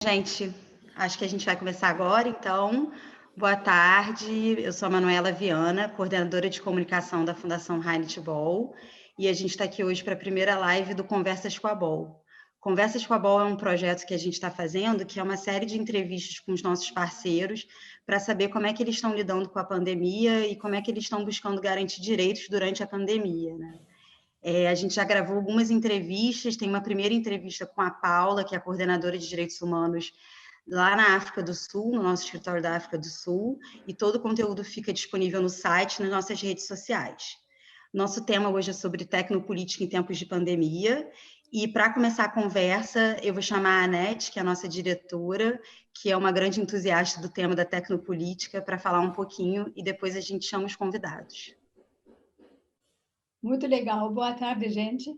Gente, acho que a gente vai começar agora, então, boa tarde, eu sou a Manuela Viana, coordenadora de comunicação da Fundação Heinrich Böll, e a gente está aqui hoje para a primeira live do Conversas com a Böll. Conversas com a Böll é um projeto que a gente está fazendo, que é uma série de entrevistas com os nossos parceiros, para saber como é que eles estão lidando com a pandemia e como é que eles estão buscando garantir direitos durante a pandemia, né? A gente já gravou algumas entrevistas, tem uma primeira entrevista com a Paula, que é a coordenadora de direitos humanos lá na África do Sul, no nosso escritório da África do Sul, e todo o conteúdo fica disponível no site, nas nossas redes sociais. Nosso tema hoje é sobre tecnopolítica em tempos de pandemia, e para começar a conversa, eu vou chamar a Anete, que é a nossa diretora, que é uma grande entusiasta do tema da tecnopolítica, para falar um pouquinho, e depois a gente chama os convidados. Muito legal. Boa tarde, gente.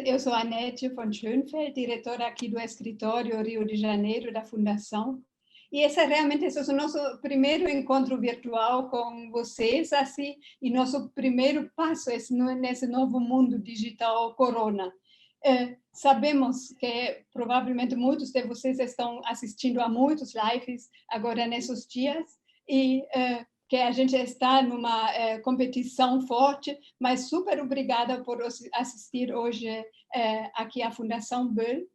Eu sou a Anete von Schönfeld, diretora aqui do escritório Rio de Janeiro da Fundação. E esse é o nosso primeiro encontro virtual com vocês, assim, e nosso primeiro passo nesse novo mundo digital corona. Sabemos que provavelmente muitos de vocês estão assistindo a muitos lives agora nesses dias, e que a gente está numa competição forte, mas super obrigada por assistir hoje aqui à Fundação Böll.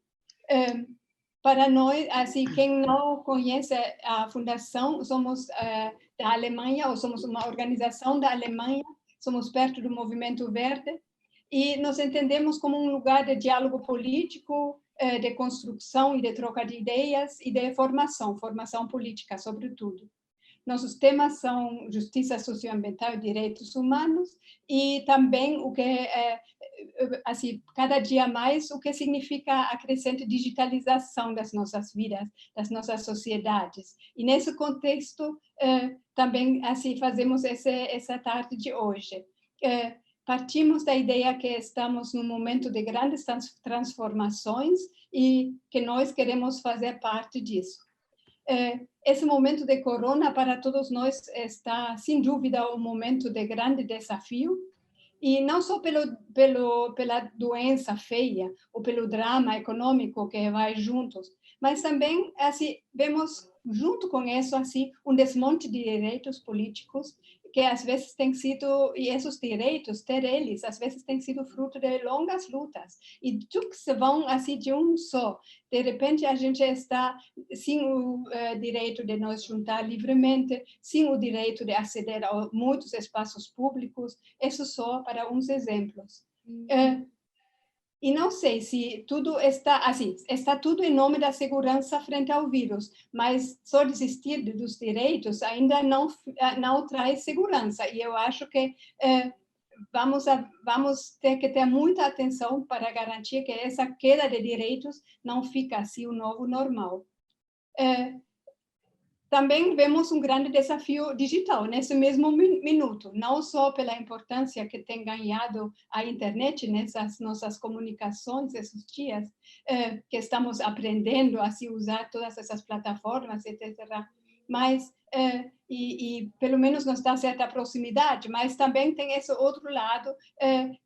Para nós, assim, quem não conhece a Fundação, somos da Alemanha, ou somos uma organização da Alemanha, somos perto do Movimento Verde, e nos entendemos como um lugar de diálogo político, de construção e de troca de ideias e de formação política, sobretudo. Nossos temas são justiça socioambiental e direitos humanos, e também o que assim, cada dia mais, o que significa a crescente digitalização das nossas vidas, das nossas sociedades. E nesse contexto, também assim fazemos essa tarde de hoje. Partimos da ideia que estamos num momento de grandes transformações e que nós queremos fazer parte disso. Esse momento de corona para todos nós está, sem dúvida, um momento de grande desafio, e não só pela doença feia ou pelo drama econômico que vai juntos, mas também assim vemos junto com isso assim um desmonte de direitos políticos que às vezes tem sido, e esses direitos, ter eles, às vezes tem sido fruto de longas lutas, e tudo se vão assim de um só. De repente a gente está sem o direito de nos juntar livremente, sem o direito de aceder a muitos espaços públicos, isso só para uns exemplos. E não sei se tudo está tudo em nome da segurança frente ao vírus, mas só desistir dos direitos ainda não traz segurança. E eu acho que vamos ter que ter muita atenção para garantir que essa queda de direitos não fique assim o novo normal. Também vemos um grande desafio digital nesse mesmo minuto, não só pela importância que tem ganhado a internet nessas nossas comunicações esses dias, que estamos aprendendo a se usar todas essas plataformas, etc. Mas, pelo menos nos dá certa proximidade, mas também tem esse outro lado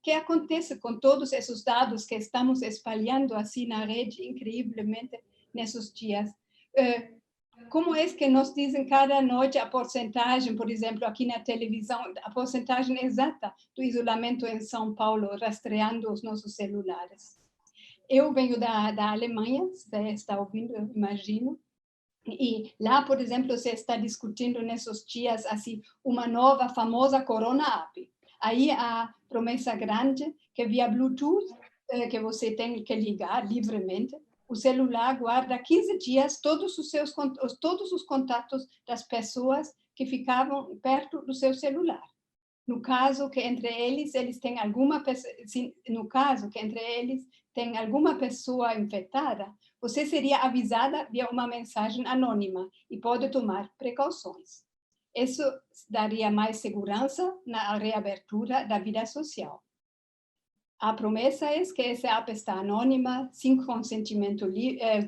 que acontece com todos esses dados que estamos espalhando assim na rede, incrivelmente, nesses dias. Como é que nos dizem cada noite a porcentagem, por exemplo, aqui na televisão, a porcentagem exata do isolamento em São Paulo, rastreando os nossos celulares? Eu venho da Alemanha, você está ouvindo, eu imagino, e lá, por exemplo, se está discutindo nesses dias assim uma nova famosa Corona App. Aí a promessa grande que via Bluetooth, que você tem que ligar livremente, o celular guarda 15 dias todos os contatos das pessoas que ficavam perto do seu celular. No caso que entre eles têm alguma pessoa infectada, você seria avisada via uma mensagem anônima e pode tomar precauções. Isso daria mais segurança na reabertura da vida social. A promessa é que essa app está anônima, sem consentimento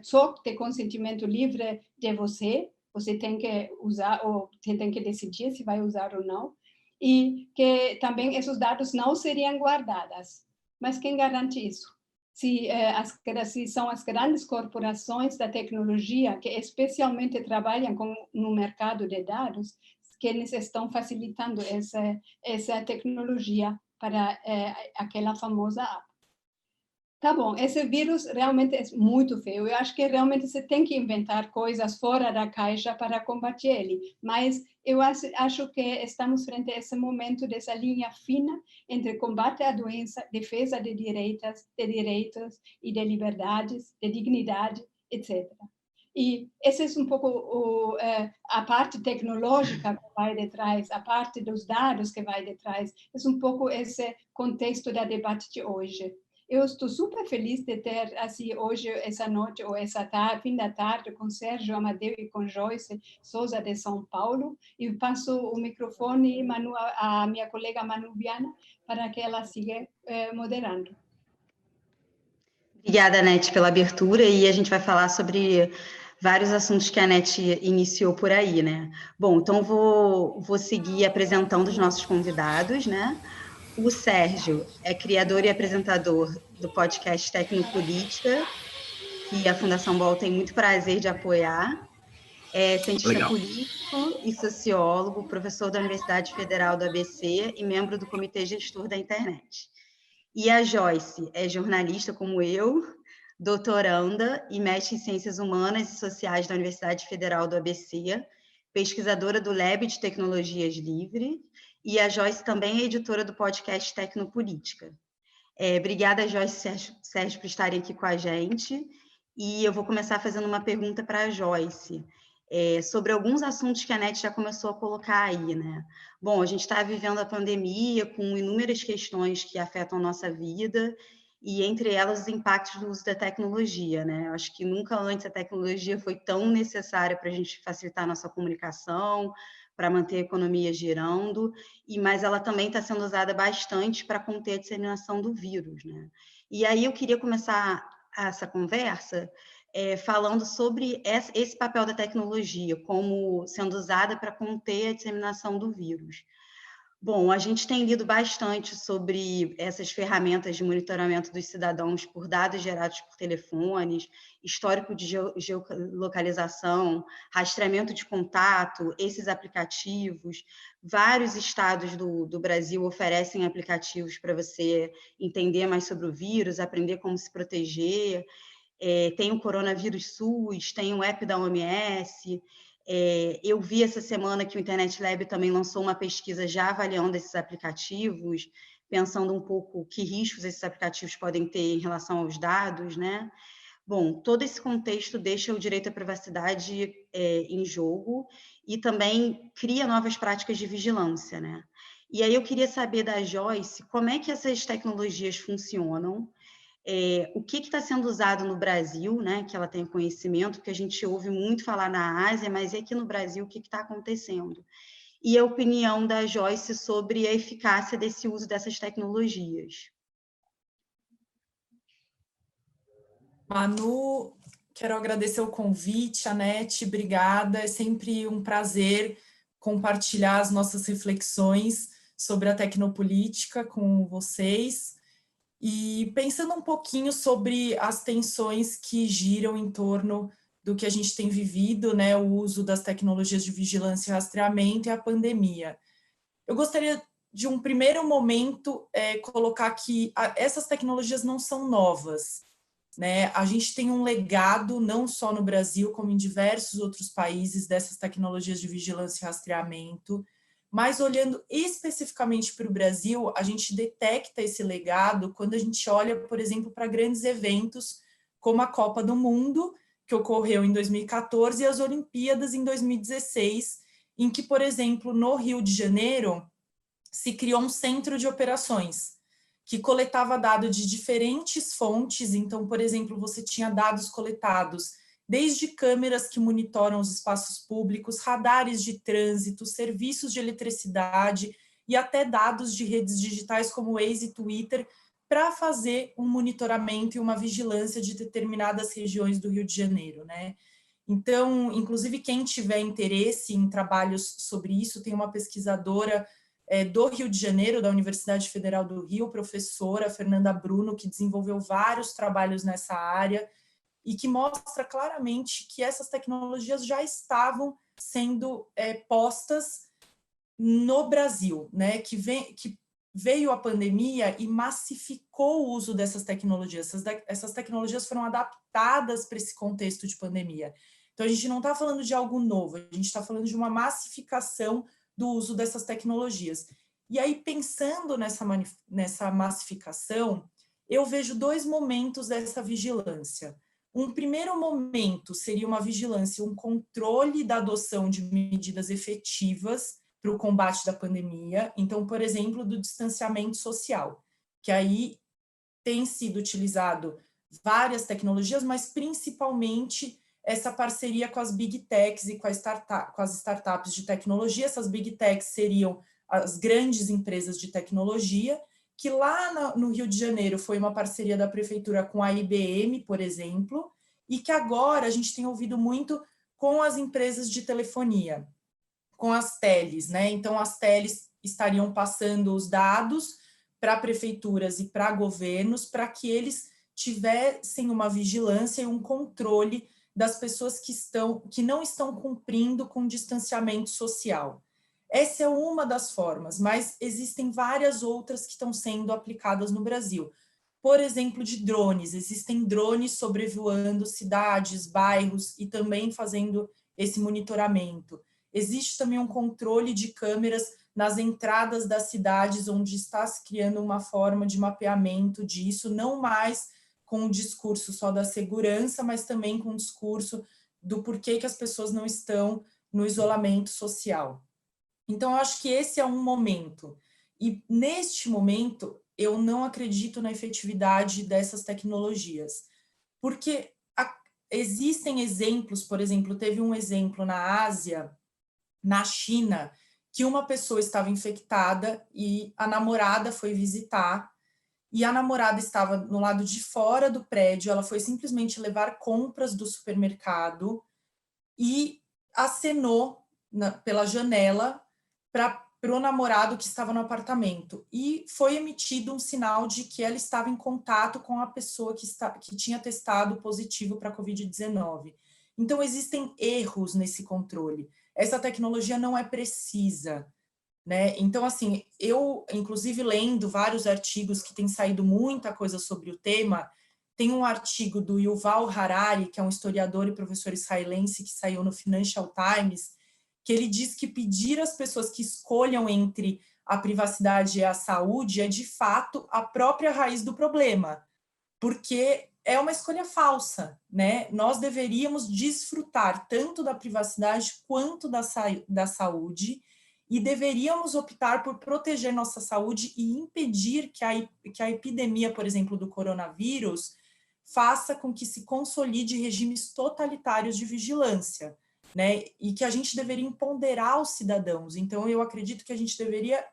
só de consentimento livre de você. Você tem que usar ou tem que decidir se vai usar ou não. E que também esses dados não seriam guardados. Mas quem garante isso? se são as grandes corporações da tecnologia que especialmente trabalham no mercado de dados, que eles estão facilitando essa tecnologia para aquela famosa app. Tá bom, esse vírus realmente é muito feio. Eu acho que realmente você tem que inventar coisas fora da caixa para combater ele. Mas eu acho que estamos frente a esse momento dessa linha fina entre combate à doença, defesa de direitos e de liberdades, de dignidade, etc. E essa é um pouco a parte tecnológica que vai detrás, a parte dos dados que vai detrás. É um pouco esse contexto da debate de hoje. Eu estou super feliz de ter, assim, hoje, essa noite, ou essa tarde, fim da tarde, com Sérgio Amadeu e com Joyce Souza, de São Paulo, e passo o microfone à minha colega Manu Viana, para que ela siga moderando. Obrigada, Anete, pela abertura, e a gente vai falar sobre vários assuntos que a Anete iniciou por aí, né? Bom, então vou seguir apresentando os nossos convidados, né? O Sérgio é criador e apresentador do podcast Tecnopolítica, que a Fundação BOL tem muito prazer de apoiar. É cientista político e sociólogo, professor da Universidade Federal do ABC e membro do Comitê Gestor da Internet. E a Joyce é jornalista como eu, doutoranda e mestre em Ciências Humanas e Sociais da Universidade Federal do ABC, pesquisadora do Lab de Tecnologias Livre, e a Joyce também é editora do podcast Tecnopolítica. Obrigada, Joyce e Sérgio, por estarem aqui com a gente. E eu vou começar fazendo uma pergunta para a Joyce, sobre alguns assuntos que a NET já começou a colocar aí, né? Bom, a gente está vivendo a pandemia com inúmeras questões que afetam a nossa vida, e entre elas os impactos do uso da tecnologia, né? Eu acho que nunca antes a tecnologia foi tão necessária para a gente facilitar a nossa comunicação, para manter a economia girando, mas ela também está sendo usada bastante para conter a disseminação do vírus, né? E aí eu queria começar essa conversa falando sobre esse papel da tecnologia como sendo usada para conter a disseminação do vírus. Bom, a gente tem lido bastante sobre essas ferramentas de monitoramento dos cidadãos por dados gerados por telefones, histórico de geolocalização, rastreamento de contato, esses aplicativos. Vários estados do Brasil oferecem aplicativos para você entender mais sobre o vírus, aprender como se proteger. Tem o Coronavírus SUS, tem o app da OMS. Eu vi essa semana que o Internet Lab também lançou uma pesquisa já avaliando esses aplicativos, pensando um pouco que riscos esses aplicativos podem ter em relação aos dados, né? Bom, todo esse contexto deixa o direito à privacidade em jogo e também cria novas práticas de vigilância, né? E aí eu queria saber da Joyce como é que essas tecnologias funcionam, o que está sendo usado no Brasil, né, que ela tem conhecimento, porque a gente ouve muito falar na Ásia, mas e aqui no Brasil o que está acontecendo? E a opinião da Joyce sobre a eficácia desse uso dessas tecnologias. Manu, quero agradecer o convite, Anete, obrigada, é sempre um prazer compartilhar as nossas reflexões sobre a tecnopolítica com vocês. E pensando um pouquinho sobre as tensões que giram em torno do que a gente tem vivido, né, o uso das tecnologias de vigilância e rastreamento e a pandemia. Eu gostaria de um primeiro momento colocar que essas tecnologias não são novas, né? A gente tem um legado, não só no Brasil, como em diversos outros países, dessas tecnologias de vigilância e rastreamento. Mas olhando especificamente para o Brasil, a gente detecta esse legado quando a gente olha, por exemplo, para grandes eventos como a Copa do Mundo, que ocorreu em 2014, e as Olimpíadas em 2016, em que, por exemplo, no Rio de Janeiro, se criou um centro de operações que coletava dados de diferentes fontes. Então, por exemplo, você tinha dados coletados desde câmeras que monitoram os espaços públicos, radares de trânsito, serviços de eletricidade e até dados de redes digitais como Waze e Twitter, para fazer um monitoramento e uma vigilância de determinadas regiões do Rio de Janeiro, né? Então, inclusive, quem tiver interesse em trabalhos sobre isso, tem uma pesquisadora do Rio de Janeiro, da Universidade Federal do Rio, professora Fernanda Bruno, que desenvolveu vários trabalhos nessa área e que mostra claramente que essas tecnologias já estavam sendo postas no Brasil, né? Que veio a pandemia e massificou o uso dessas tecnologias. Essas tecnologias foram adaptadas para esse contexto de pandemia. Então, a gente não está falando de algo novo, a gente está falando de uma massificação do uso dessas tecnologias. E aí, pensando nessa massificação, eu vejo 2 momentos dessa vigilância. Um primeiro momento seria uma vigilância, um controle da adoção de medidas efetivas para o combate da pandemia. Então, por exemplo, do distanciamento social, que aí tem sido utilizado várias tecnologias, mas principalmente essa parceria com as Big Techs e com as startups de tecnologia. Essas Big Techs seriam as grandes empresas de tecnologia, que lá no Rio de Janeiro foi uma parceria da prefeitura com a IBM, por exemplo, e que agora a gente tem ouvido muito com as empresas de telefonia, com as teles, né? Então, as teles estariam passando os dados para prefeituras e para governos para que eles tivessem uma vigilância e um controle das pessoas que não estão cumprindo com distanciamento social. Essa é uma das formas, mas existem várias outras que estão sendo aplicadas no Brasil. Por exemplo, de drones. Existem drones sobrevoando cidades, bairros e também fazendo esse monitoramento. Existe também um controle de câmeras nas entradas das cidades, onde está se criando uma forma de mapeamento disso, não mais com o discurso só da segurança, mas também com o discurso do porquê que as pessoas não estão no isolamento social. Então, eu acho que esse é um momento. E, neste momento, eu não acredito na efetividade dessas tecnologias. Porque existem exemplos, por exemplo, teve um exemplo na Ásia, na China, que uma pessoa estava infectada e a namorada foi visitar, e a namorada estava no lado de fora do prédio, ela foi simplesmente levar compras do supermercado e acenou pela janela para o namorado que estava no apartamento. E foi emitido um sinal de que ela estava em contato com a pessoa que tinha testado positivo para a Covid-19. Então, existem erros nesse controle. Essa tecnologia não é precisa, né? Então, assim, eu, inclusive, lendo vários artigos que tem saído muita coisa sobre o tema, tem um artigo do Yuval Harari, que é um historiador e professor israelense, que saiu no Financial Times, que ele diz que pedir às pessoas que escolham entre a privacidade e a saúde é, de fato, a própria raiz do problema, porque é uma escolha falsa, né? Nós deveríamos desfrutar tanto da privacidade quanto da saúde, e deveríamos optar por proteger nossa saúde e impedir que a epidemia, por exemplo, do coronavírus, faça com que se consolide regimes totalitários de vigilância, né? E que a gente deveria empoderar os cidadãos. Então, eu acredito que a gente deveria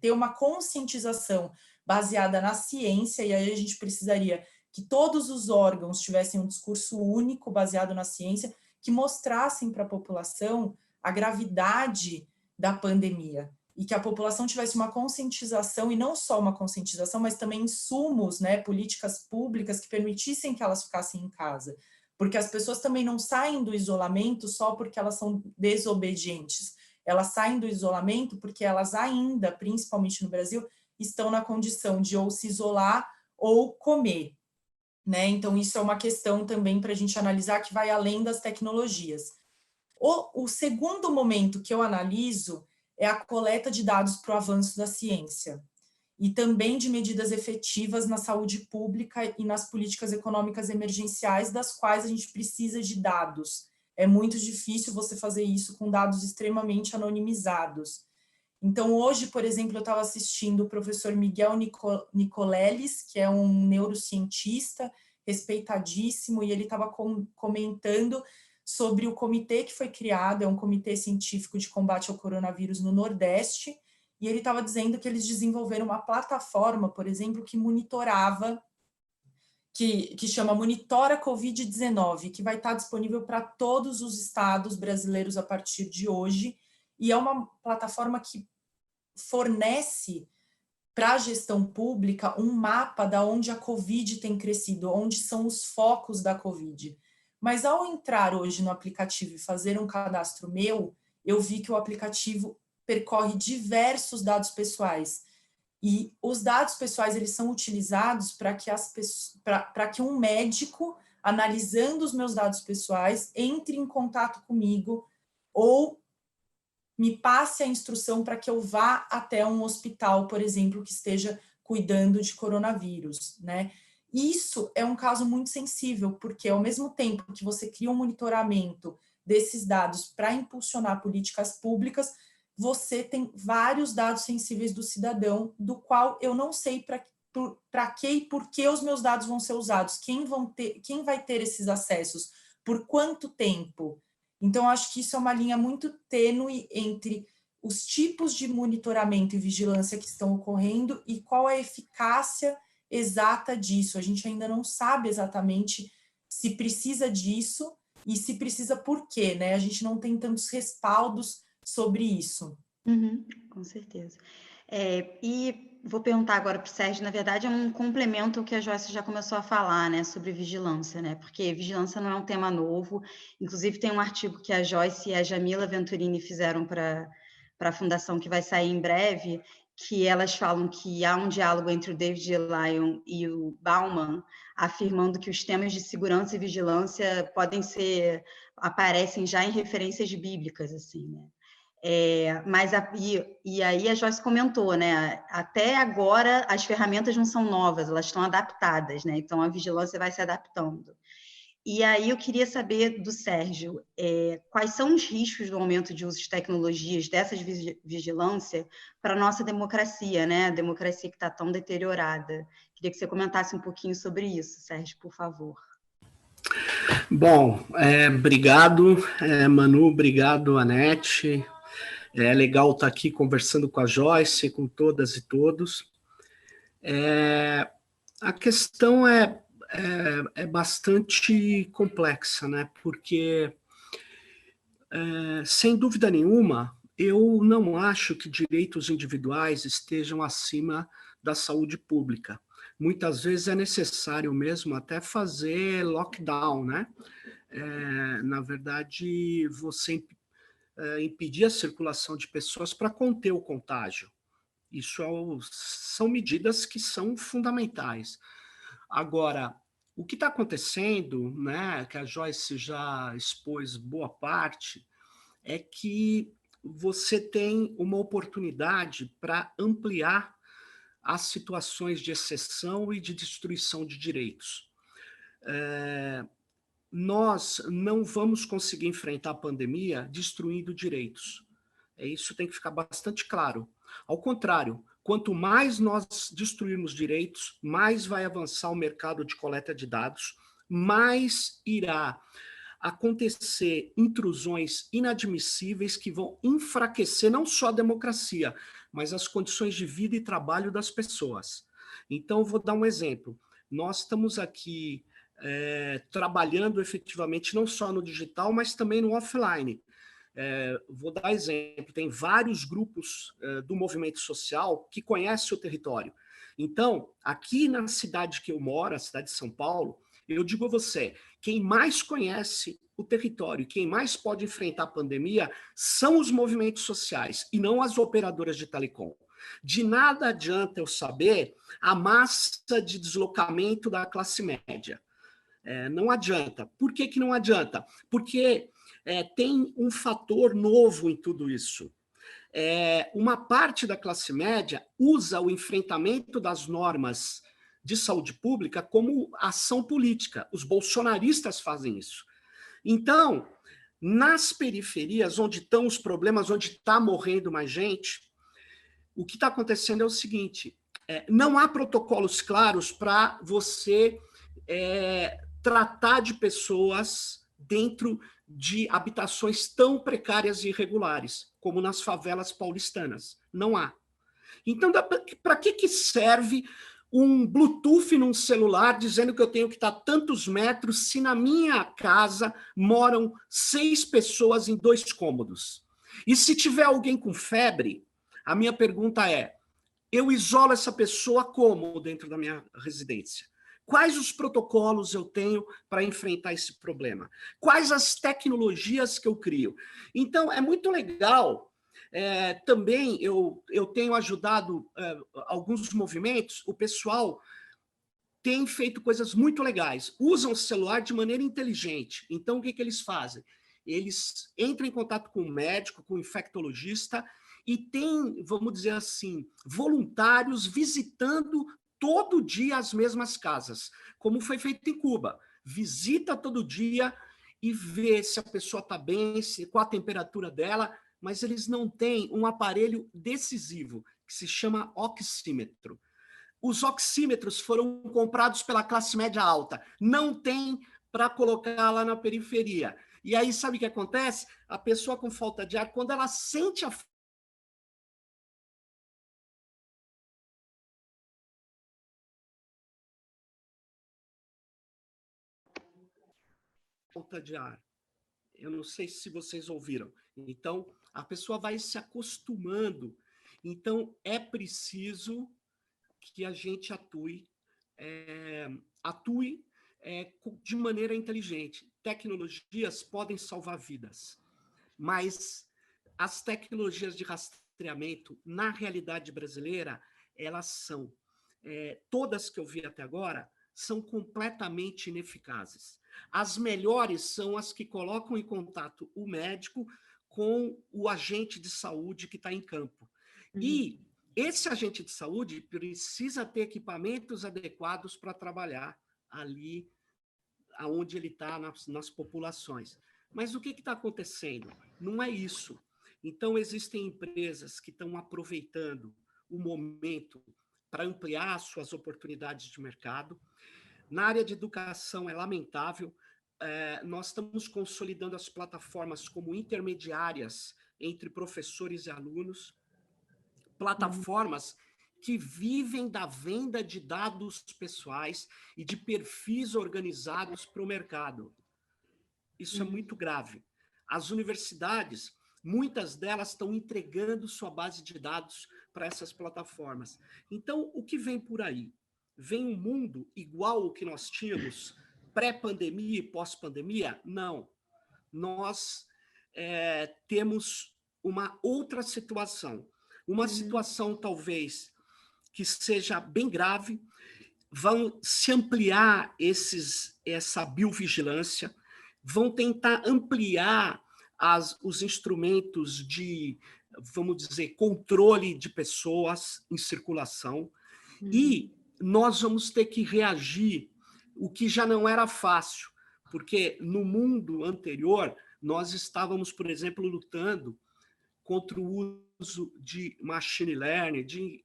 ter uma conscientização baseada na ciência, e aí a gente precisaria que todos os órgãos tivessem um discurso único, baseado na ciência, que mostrassem para a população a gravidade da pandemia, e que a população tivesse uma conscientização, e não só uma conscientização, mas também insumos, né, políticas públicas que permitissem que elas ficassem em casa, porque as pessoas também não saem do isolamento só porque elas são desobedientes, elas saem do isolamento porque elas ainda, principalmente no Brasil, estão na condição de ou se isolar ou comer, né? Então, isso é uma questão também para a gente analisar, que vai além das tecnologias. O segundo momento que eu analiso é a coleta de dados para o avanço da ciência, e também de medidas efetivas na saúde pública e nas políticas econômicas emergenciais, das quais a gente precisa de dados. É muito difícil você fazer isso com dados extremamente anonimizados. Então, hoje, por exemplo, eu estava assistindo o professor Miguel Nicoleles, que é um neurocientista respeitadíssimo, e ele estava comentando sobre o comitê que foi criado, é um comitê científico de combate ao coronavírus no Nordeste, e ele estava dizendo que eles desenvolveram uma plataforma, por exemplo, que monitorava, que chama Monitora Covid-19, que vai estar disponível para todos os estados brasileiros a partir de hoje, e é uma plataforma que fornece para a gestão pública um mapa da onde a Covid tem crescido, onde são os focos da Covid. Mas ao entrar hoje no aplicativo e fazer um cadastro meu, eu vi que o aplicativo percorre diversos dados pessoais. E os dados pessoais, eles são utilizados para que um médico, analisando os meus dados pessoais, entre em contato comigo ou me passe a instrução para que eu vá até um hospital, por exemplo, que esteja cuidando de coronavírus, né? Isso é um caso muito sensível, porque ao mesmo tempo que você cria um monitoramento desses dados para impulsionar políticas públicas, você tem vários dados sensíveis do cidadão, do qual eu não sei para que e por que os meus dados vão ser usados, quem vai ter esses acessos, por quanto tempo. Então, acho que isso é uma linha muito tênue entre os tipos de monitoramento e vigilância que estão ocorrendo e qual a eficácia exata disso. A gente ainda não sabe exatamente se precisa disso e se precisa por quê, né? A gente não tem tantos respaldos sobre isso. Com certeza. E vou perguntar agora para o Sérgio, na verdade é um complemento ao que a Joyce já começou a falar, né, sobre vigilância, né, porque vigilância não é um tema novo, inclusive tem um artigo que a Joyce e a Jamila Venturini fizeram para a Fundação, que vai sair em breve, que elas falam que há um diálogo entre o David Lyon e o Bauman, afirmando que os temas de segurança e vigilância aparecem já em referências bíblicas, assim, né. E aí a Joyce comentou, né? Até agora as ferramentas não são novas, elas estão adaptadas, né? Então a vigilância vai se adaptando. E aí eu queria saber do Sérgio, quais são os riscos do aumento de uso de tecnologias dessas vigilância para a nossa democracia, né? A democracia que está tão deteriorada. Queria que você comentasse um pouquinho sobre isso, Sérgio, por favor. Bom, obrigado, Manu, obrigado, Anete. É legal estar aqui conversando com a Joyce, com todas e todos. A questão é bastante complexa, né? Porque, sem dúvida nenhuma, eu não acho que direitos individuais estejam acima da saúde pública. Muitas vezes é necessário mesmo até fazer lockdown, né? Na verdade, você impedir a circulação de pessoas para conter o contágio. Isso são medidas que são fundamentais. Agora, o que está acontecendo, né, que a Joyce já expôs boa parte, é que você tem uma oportunidade para ampliar as situações de exceção e de destruição de direitos. Nós não vamos conseguir enfrentar a pandemia destruindo direitos. Isso tem que ficar bastante claro. Ao contrário, quanto mais nós destruirmos direitos, mais vai avançar o mercado de coleta de dados, mais irá acontecer intrusões inadmissíveis que vão enfraquecer não só a democracia, mas as condições de vida e trabalho das pessoas. Então, vou dar um exemplo. Nós estamos aqui trabalhando efetivamente não só no digital, mas também no offline. Vou dar exemplo, tem vários grupos do movimento social que conhecem o território. Então, aqui na cidade que eu moro, a cidade de São Paulo, eu digo a você, quem mais conhece o território, quem mais pode enfrentar a pandemia são os movimentos sociais e não as operadoras de telecom. De nada adianta eu saber a massa de deslocamento da classe média. Não adianta. Por que não adianta? Porque tem um fator novo em tudo isso. Uma parte da classe média usa o enfrentamento das normas de saúde pública como ação política. Os bolsonaristas fazem isso. Então, nas periferias, onde estão os problemas, onde está morrendo mais gente, o que está acontecendo é o seguinte, não há protocolos claros para você tratar de pessoas dentro de habitações tão precárias e irregulares, como nas favelas paulistanas. Não há. Então, para que serve um Bluetooth num celular dizendo que eu tenho que estar tantos metros se na minha casa moram 6 pessoas em 2 cômodos? E se tiver alguém com febre, A minha pergunta é, eu isolo essa pessoa como dentro da minha residência? Quais os protocolos eu tenho para enfrentar esse problema? Quais as tecnologias que eu crio? Então, é muito legal. Também eu tenho ajudado alguns movimentos, o pessoal tem feito coisas muito legais, usam o celular de maneira inteligente. Então, o que eles fazem? Eles entram em contato com o médico, com o infectologista, e tem, vamos dizer assim, voluntários visitando todo dia as mesmas casas, como foi feito em Cuba. Visita todo dia e vê se a pessoa está bem, qual a temperatura dela, mas eles não têm um aparelho decisivo, que se chama oxímetro. Os oxímetros foram comprados pela classe média alta, não tem para colocar lá na periferia. E aí, sabe o que acontece? A pessoa com falta de ar, quando ela sente a falta de ar, eu não sei se vocês ouviram, então a pessoa vai se acostumando. Então, é preciso que a gente atue de maneira inteligente. Tecnologias podem salvar vidas, mas as tecnologias de rastreamento, na realidade brasileira, elas são, todas que eu vi até agora, são completamente ineficazes. As melhores são as que colocam em contato o médico com o agente de saúde que está em campo. E esse agente de saúde precisa ter equipamentos adequados para trabalhar ali onde ele está, nas populações. Mas o que está acontecendo? Não é isso. Então, existem empresas que estão aproveitando o momento para ampliar suas oportunidades de mercado. Na área de educação, é lamentável. Nós estamos consolidando as plataformas como intermediárias entre professores e alunos, plataformas que vivem da venda de dados pessoais e de perfis organizados para o mercado. Isso é muito grave. As universidades, muitas delas estão entregando sua base de dados para essas plataformas. Então, o que vem por aí? Vem um mundo igual ao que nós tínhamos pré-pandemia e pós-pandemia? Não. Nós temos uma outra situação. Uma situação, talvez, que seja bem grave. Vão se ampliar essa biovigilância, vão tentar ampliar os instrumentos de, vamos dizer, controle de pessoas em circulação, e nós vamos ter que reagir, o que já não era fácil, porque no mundo anterior, nós estávamos, por exemplo, lutando contra o uso de machine learning, de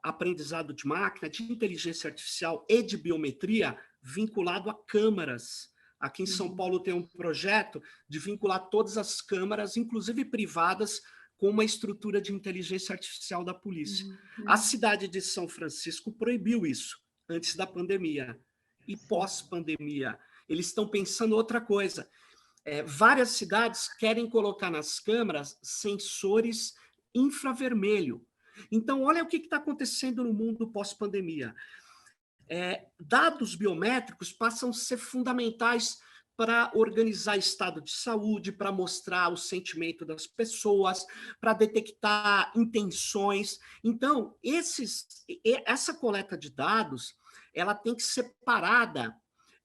aprendizado de máquina, de inteligência artificial e de biometria vinculado a câmaras. Aqui em São Paulo tem um projeto de vincular todas as câmaras, inclusive privadas, com uma estrutura de inteligência artificial da polícia. A cidade de São Francisco proibiu isso antes da pandemia. E pós-pandemia, eles estão pensando outra coisa. Várias cidades querem colocar nas câmaras sensores infravermelho. Então, olha o que está acontecendo no mundo pós-pandemia. Dados biométricos passam a ser fundamentais para organizar estado de saúde, para mostrar o sentimento das pessoas, para detectar intenções. Então, essa coleta de dados, ela tem que ser parada,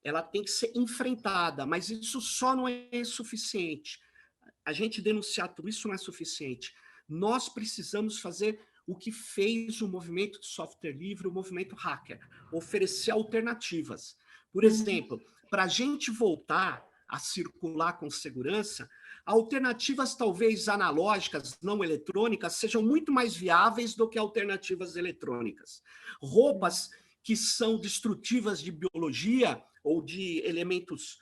ela tem que ser enfrentada, mas isso só não é suficiente. A gente denunciar tudo isso não é suficiente. Nós precisamos fazer o que fez o movimento de software livre, o movimento hacker, oferecer alternativas. Por exemplo, para a gente voltar a circular com segurança, alternativas talvez analógicas, não eletrônicas, sejam muito mais viáveis do que alternativas eletrônicas. Roupas que são destrutivas de biologia ou de elementos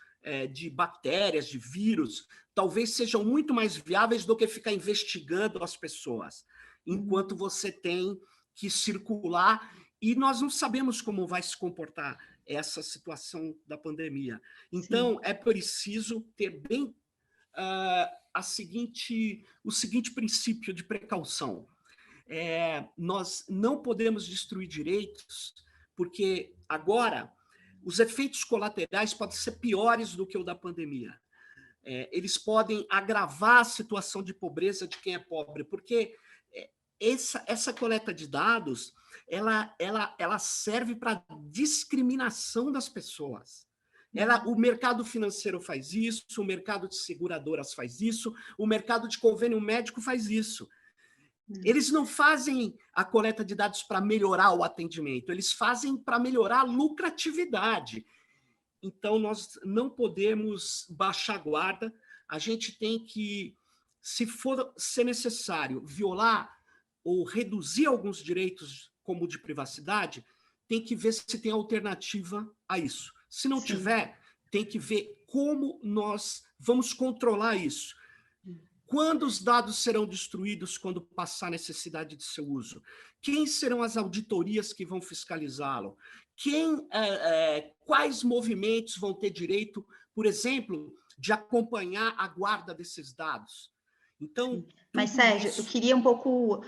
de bactérias, de vírus, talvez sejam muito mais viáveis do que ficar investigando as pessoas, enquanto você tem que circular, e nós não sabemos como vai se comportar essa situação da pandemia. Então, é preciso ter bem o seguinte princípio de precaução. nós não podemos destruir direitos, porque agora os efeitos colaterais podem ser piores do que o da pandemia. Eles podem agravar a situação de pobreza de quem é pobre, porque essa coleta de dados ela serve para discriminação das pessoas. O mercado financeiro faz isso, o mercado de seguradoras faz isso, o mercado de convênio médico faz isso. Eles não fazem a coleta de dados para melhorar o atendimento, eles fazem para melhorar a lucratividade. Então, nós não podemos baixar a guarda, a gente tem que, se for ser necessário, violar ou reduzir alguns direitos, como o de privacidade, tem que ver se tem alternativa a isso. Se não tiver, tem que ver como nós vamos controlar isso. Quando os dados serão destruídos quando passar a necessidade de seu uso? Quem serão as auditorias que vão fiscalizá-lo? Quais movimentos vão ter direito, por exemplo, de acompanhar a guarda desses dados? Então, mas, Sérgio, eu queria um pouco...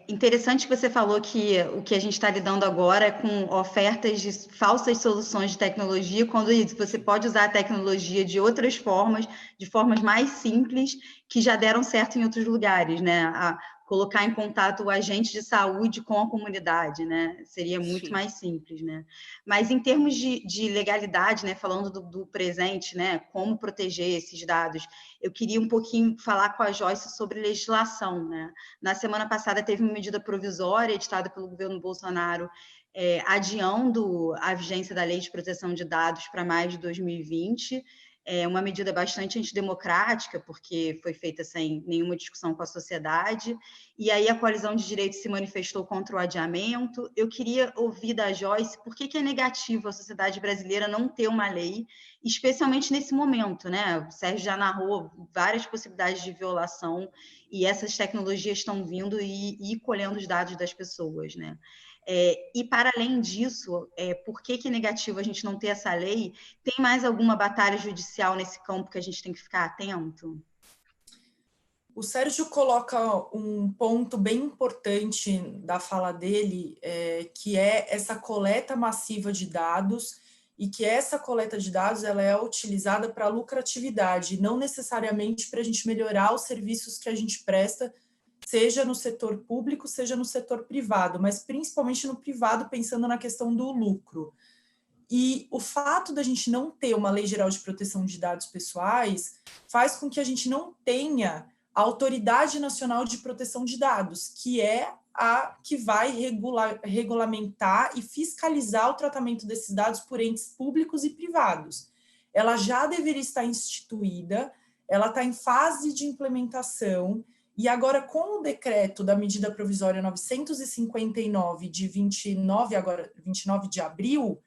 interessante que você falou que o que a gente está lidando agora é com ofertas de falsas soluções de tecnologia, quando você pode usar a tecnologia de outras formas, de formas mais simples, que já deram certo em outros lugares, né? Colocar em contato o agente de saúde com a comunidade, né? Seria muito mais simples, né? Mas em termos de legalidade, né? Falando do presente, né? Como proteger esses dados, eu queria um pouquinho falar com a Joyce sobre legislação, né? Na semana passada teve uma medida provisória editada pelo governo Bolsonaro, adiando a vigência da Lei de Proteção de Dados para mais de 2020, uma medida bastante antidemocrática, porque foi feita sem nenhuma discussão com a sociedade, e aí a Coalizão de Direitos se manifestou contra o adiamento. Eu queria ouvir da Joyce por que é negativo a sociedade brasileira não ter uma lei, especialmente nesse momento, né? O Sérgio já narrou várias possibilidades de violação, e essas tecnologias estão vindo e colhendo os dados das pessoas, né? E, para além disso, por que é negativo a gente não ter essa lei? Tem mais alguma batalha judicial nesse campo que a gente tem que ficar atento? O Sérgio coloca um ponto bem importante da fala dele, que é essa coleta massiva de dados, e que essa coleta de dados ela é utilizada para lucratividade, não necessariamente para a gente melhorar os serviços que a gente presta, seja no setor público, seja no setor privado, mas principalmente no privado, pensando na questão do lucro. E o fato da gente não ter uma lei geral de proteção de dados pessoais faz com que a gente não tenha a Autoridade Nacional de Proteção de Dados, que é a que vai regulamentar e fiscalizar o tratamento desses dados por entes públicos e privados. Ela já deveria estar instituída, ela está em fase de implementação, e agora, com o decreto da medida provisória 959, de 29 de abril,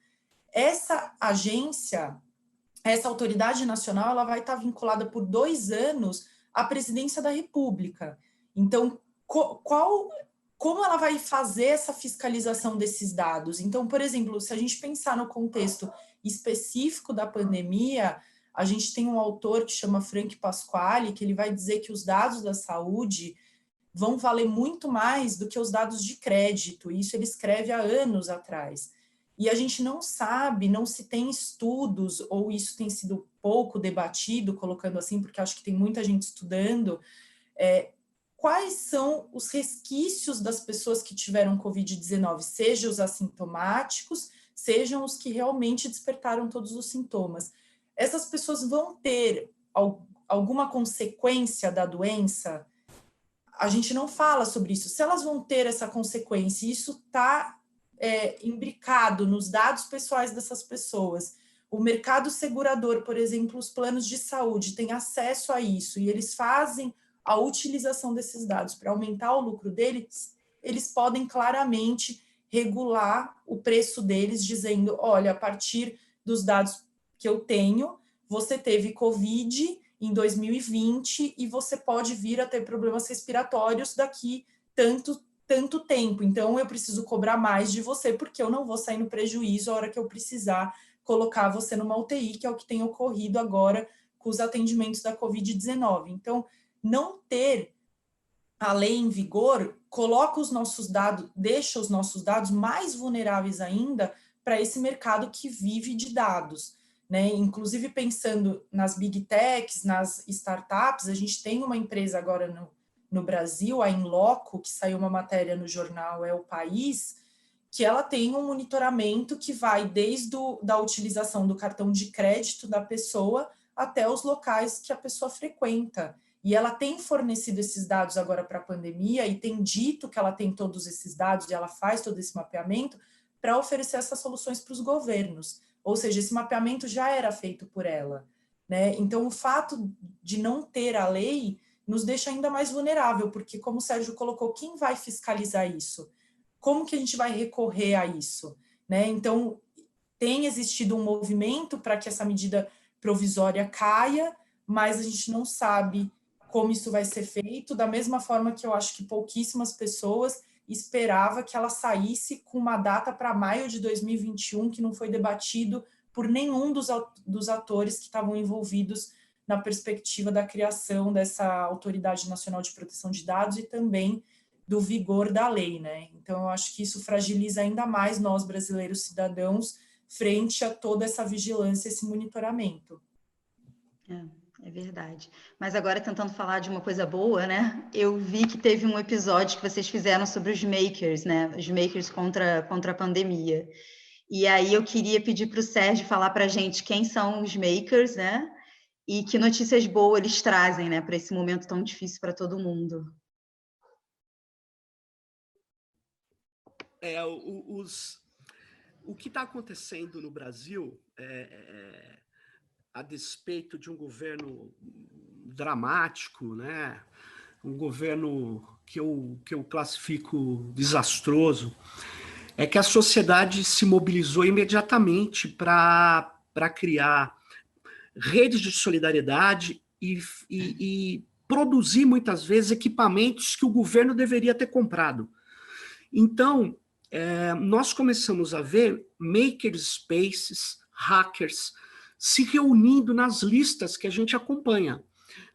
essa agência, essa autoridade nacional, ela vai estar vinculada por 2 anos à presidência da República. Então, como ela vai fazer essa fiscalização desses dados? Então, por exemplo, se a gente pensar no contexto específico da pandemia, a gente tem um autor que chama Frank Pasquale, que ele vai dizer que os dados da saúde vão valer muito mais do que os dados de crédito. Isso ele escreve há anos atrás. E a gente não sabe, não se tem estudos, ou isso tem sido pouco debatido, colocando assim, porque acho que tem muita gente estudando, quais são os resquícios das pessoas que tiveram Covid-19, sejam os assintomáticos, sejam os que realmente despertaram todos os sintomas. Essas pessoas vão ter alguma consequência da doença? A gente não fala sobre isso. Se elas vão ter essa consequência, isso está imbricado nos dados pessoais dessas pessoas. O mercado segurador, por exemplo, os planos de saúde têm acesso a isso, e eles fazem a utilização desses dados para aumentar o lucro deles, eles podem claramente regular o preço deles, dizendo, olha, a partir dos dados que eu tenho, você teve Covid em 2020 e você pode vir a ter problemas respiratórios daqui tanto tempo. Então, eu preciso cobrar mais de você, porque eu não vou sair no prejuízo a hora que eu precisar colocar você numa UTI, que é o que tem ocorrido agora com os atendimentos da Covid-19. Então, não ter a lei em vigor coloca os nossos dados, deixa os nossos dados mais vulneráveis ainda para esse mercado que vive de dados, né? Inclusive pensando nas big techs, nas startups, a gente tem uma empresa agora no Brasil, a Inloco, que saiu uma matéria no jornal É o País, que ela tem um monitoramento que vai desde da utilização do cartão de crédito da pessoa até os locais que a pessoa frequenta. E ela tem fornecido esses dados agora para a pandemia e tem dito que ela tem todos esses dados e ela faz todo esse mapeamento para oferecer essas soluções para os governos. Ou seja, esse mapeamento já era feito por ela, né? Então, o fato de não ter a lei nos deixa ainda mais vulnerável, porque, como o Sérgio colocou, quem vai fiscalizar isso? Como que a gente vai recorrer a isso, né? Então, tem existido um movimento para que essa medida provisória caia, mas a gente não sabe como isso vai ser feito, da mesma forma que eu acho que pouquíssimas pessoas esperava que ela saísse com uma data para maio de 2021, que não foi debatido por nenhum dos atores que estavam envolvidos na perspectiva da criação dessa Autoridade Nacional de Proteção de Dados e também do vigor da lei, né? Então, eu acho que isso fragiliza ainda mais nós, brasileiros cidadãos, frente a toda essa vigilância, esse monitoramento. É verdade. Mas agora, tentando falar de uma coisa boa, né? Eu vi que teve um episódio que vocês fizeram sobre os makers, né? Os makers contra a pandemia. E aí eu queria pedir para o Sérgio falar para a gente quem são os makers, né? E que notícias boas eles trazem, né? Para esse momento tão difícil para todo mundo. O que está acontecendo no Brasil, a despeito de um governo dramático, né? Um governo que eu classifico desastroso, é que a sociedade se mobilizou imediatamente para criar redes de solidariedade e produzir, muitas vezes, equipamentos que o governo deveria ter comprado. Então, nós começamos a ver makerspaces, hackers, se reunindo nas listas que a gente acompanha,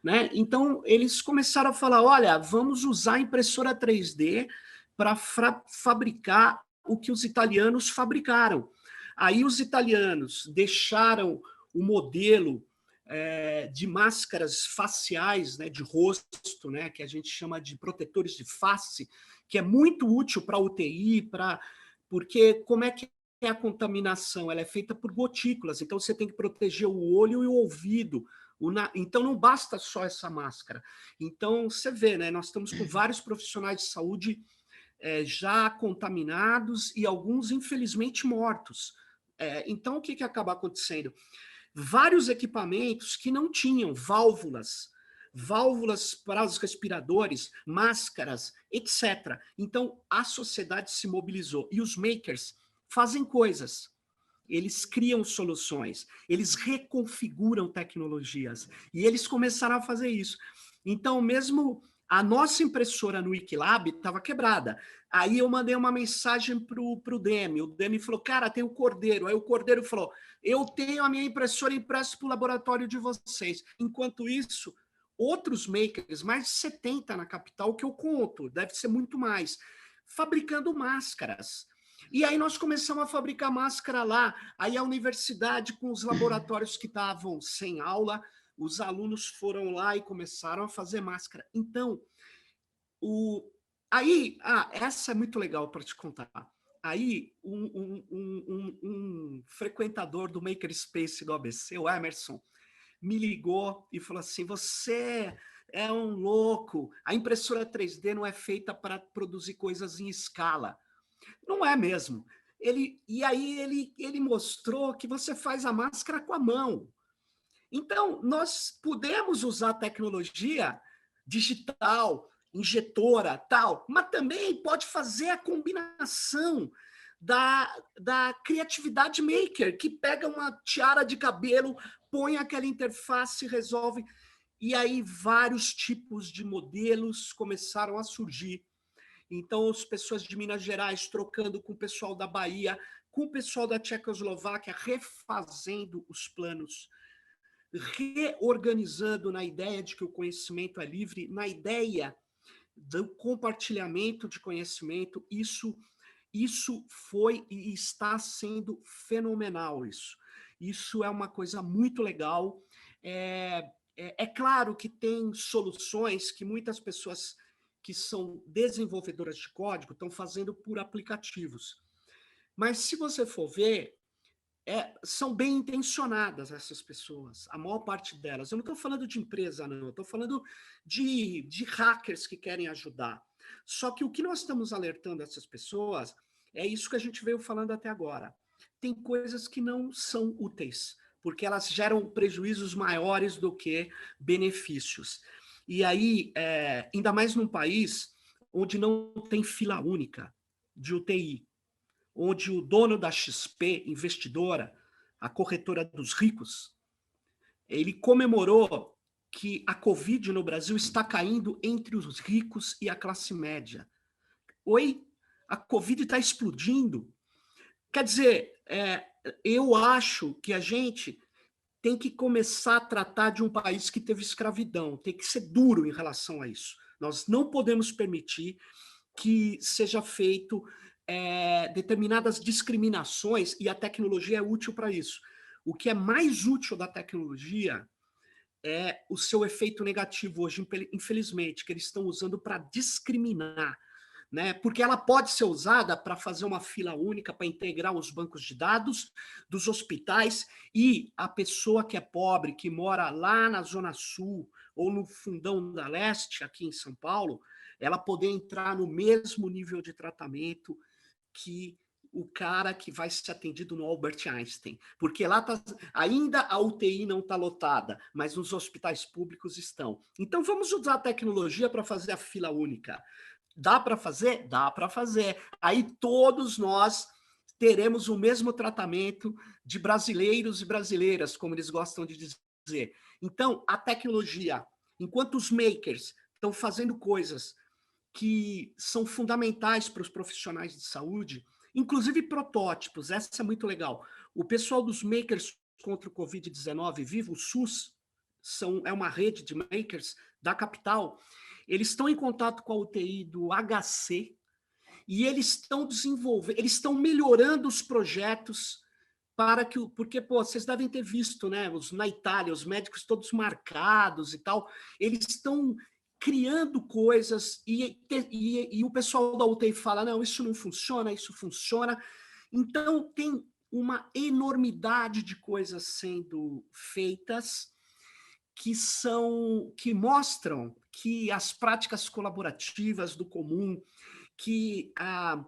né? Então, eles começaram a falar, olha, vamos usar a impressora 3D para fabricar o que os italianos fabricaram. Aí os italianos deixaram o modelo de máscaras faciais, né, de rosto, né, que a gente chama de protetores de face, que é muito útil para UTI, porque como é que é a contaminação? Ela é feita por gotículas, então você tem que proteger o olho e o ouvido. Então não basta só essa máscara. Então você vê, né, nós estamos com vários profissionais de saúde já contaminados e alguns, infelizmente, mortos. Então o que acaba acontecendo? Vários equipamentos que não tinham válvulas para os respiradores, máscaras, etc. Então, a sociedade se mobilizou. E os makers fazem coisas. Eles criam soluções. Eles reconfiguram tecnologias. E eles começaram a fazer isso. Então, mesmo a nossa impressora no Wikilab estava quebrada. Aí eu mandei uma mensagem para o Demi. O Demi falou, cara, tem o Cordeiro. Aí o Cordeiro falou, eu tenho a minha impressora impressa para o laboratório de vocês. Enquanto isso, outros makers, mais de 70 na capital, que eu conto, deve ser muito mais, fabricando máscaras. E aí nós começamos a fabricar máscara lá. Aí a universidade, com os laboratórios que estavam sem aula, os alunos foram lá e começaram a fazer máscara. Então, essa é muito legal para te contar. Aí, um frequentador do Makerspace do ABC, o Emerson, me ligou e falou assim, você é um louco, a impressora 3D não é feita para produzir coisas em escala. Não é mesmo. E aí ele mostrou que você faz a máscara com a mão. Então, nós podemos usar tecnologia digital, injetora, tal, mas também pode fazer a combinação da criatividade maker, que pega uma tiara de cabelo, põe aquela interface e resolve. E aí vários tipos de modelos começaram a surgir. Então, as pessoas de Minas Gerais trocando com o pessoal da Bahia, com o pessoal da Tchecoslováquia, refazendo os planos, reorganizando na ideia de que o conhecimento é livre, na ideia do compartilhamento de conhecimento, isso foi e está sendo fenomenal, isso é uma coisa muito legal. É claro que tem soluções que muitas pessoas que são desenvolvedoras de código estão fazendo por aplicativos, mas se você for ver, são bem intencionadas essas pessoas, a maior parte delas. Eu não estou falando de empresa, não, eu estou falando de hackers que querem ajudar. Só que o que nós estamos alertando essas pessoas é isso que a gente veio falando até agora. Tem coisas que não são úteis, porque elas geram prejuízos maiores do que benefícios. E aí, ainda mais num país onde não tem fila única de UTI, onde o dono da XP, investidora, a corretora dos ricos, ele comemorou que a Covid no Brasil está caindo entre os ricos e a classe média. Oi? A Covid está explodindo. Quer dizer, eu acho que a gente tem que começar a tratar de um país que teve escravidão, tem que ser duro em relação a isso. Nós não podemos permitir que seja feito determinadas discriminações, e a tecnologia é útil para isso. O que é mais útil da tecnologia é o seu efeito negativo hoje, infelizmente, que eles estão usando para discriminar, né? Porque ela pode ser usada para fazer uma fila única, para integrar os bancos de dados dos hospitais, e a pessoa que é pobre, que mora lá na Zona Sul ou no Fundão da Leste, aqui em São Paulo, ela poder entrar no mesmo nível de tratamento que o cara que vai ser atendido no Albert Einstein, porque lá ainda a UTI não está lotada, mas nos hospitais públicos estão. Então vamos usar a tecnologia para fazer a fila única. Dá para fazer? Dá para fazer. Aí todos nós teremos o mesmo tratamento de brasileiros e brasileiras, como eles gostam de dizer. Então, a tecnologia, enquanto os makers estão fazendo coisas que são fundamentais para os profissionais de saúde, inclusive protótipos, essa é muito legal. O pessoal dos makers contra o Covid-19, Viva o SUS, é uma rede de makers da capital, eles estão em contato com a UTI do HC e eles estão desenvolvendo, eles estão melhorando os projetos para que, porque, vocês devem ter visto, né, na Itália, os médicos todos marcados e tal, eles estão criando coisas e o pessoal da UTI fala, não, isso não funciona, isso funciona. Então, tem uma enormidade de coisas sendo feitas que mostram que as práticas colaborativas do comum, que a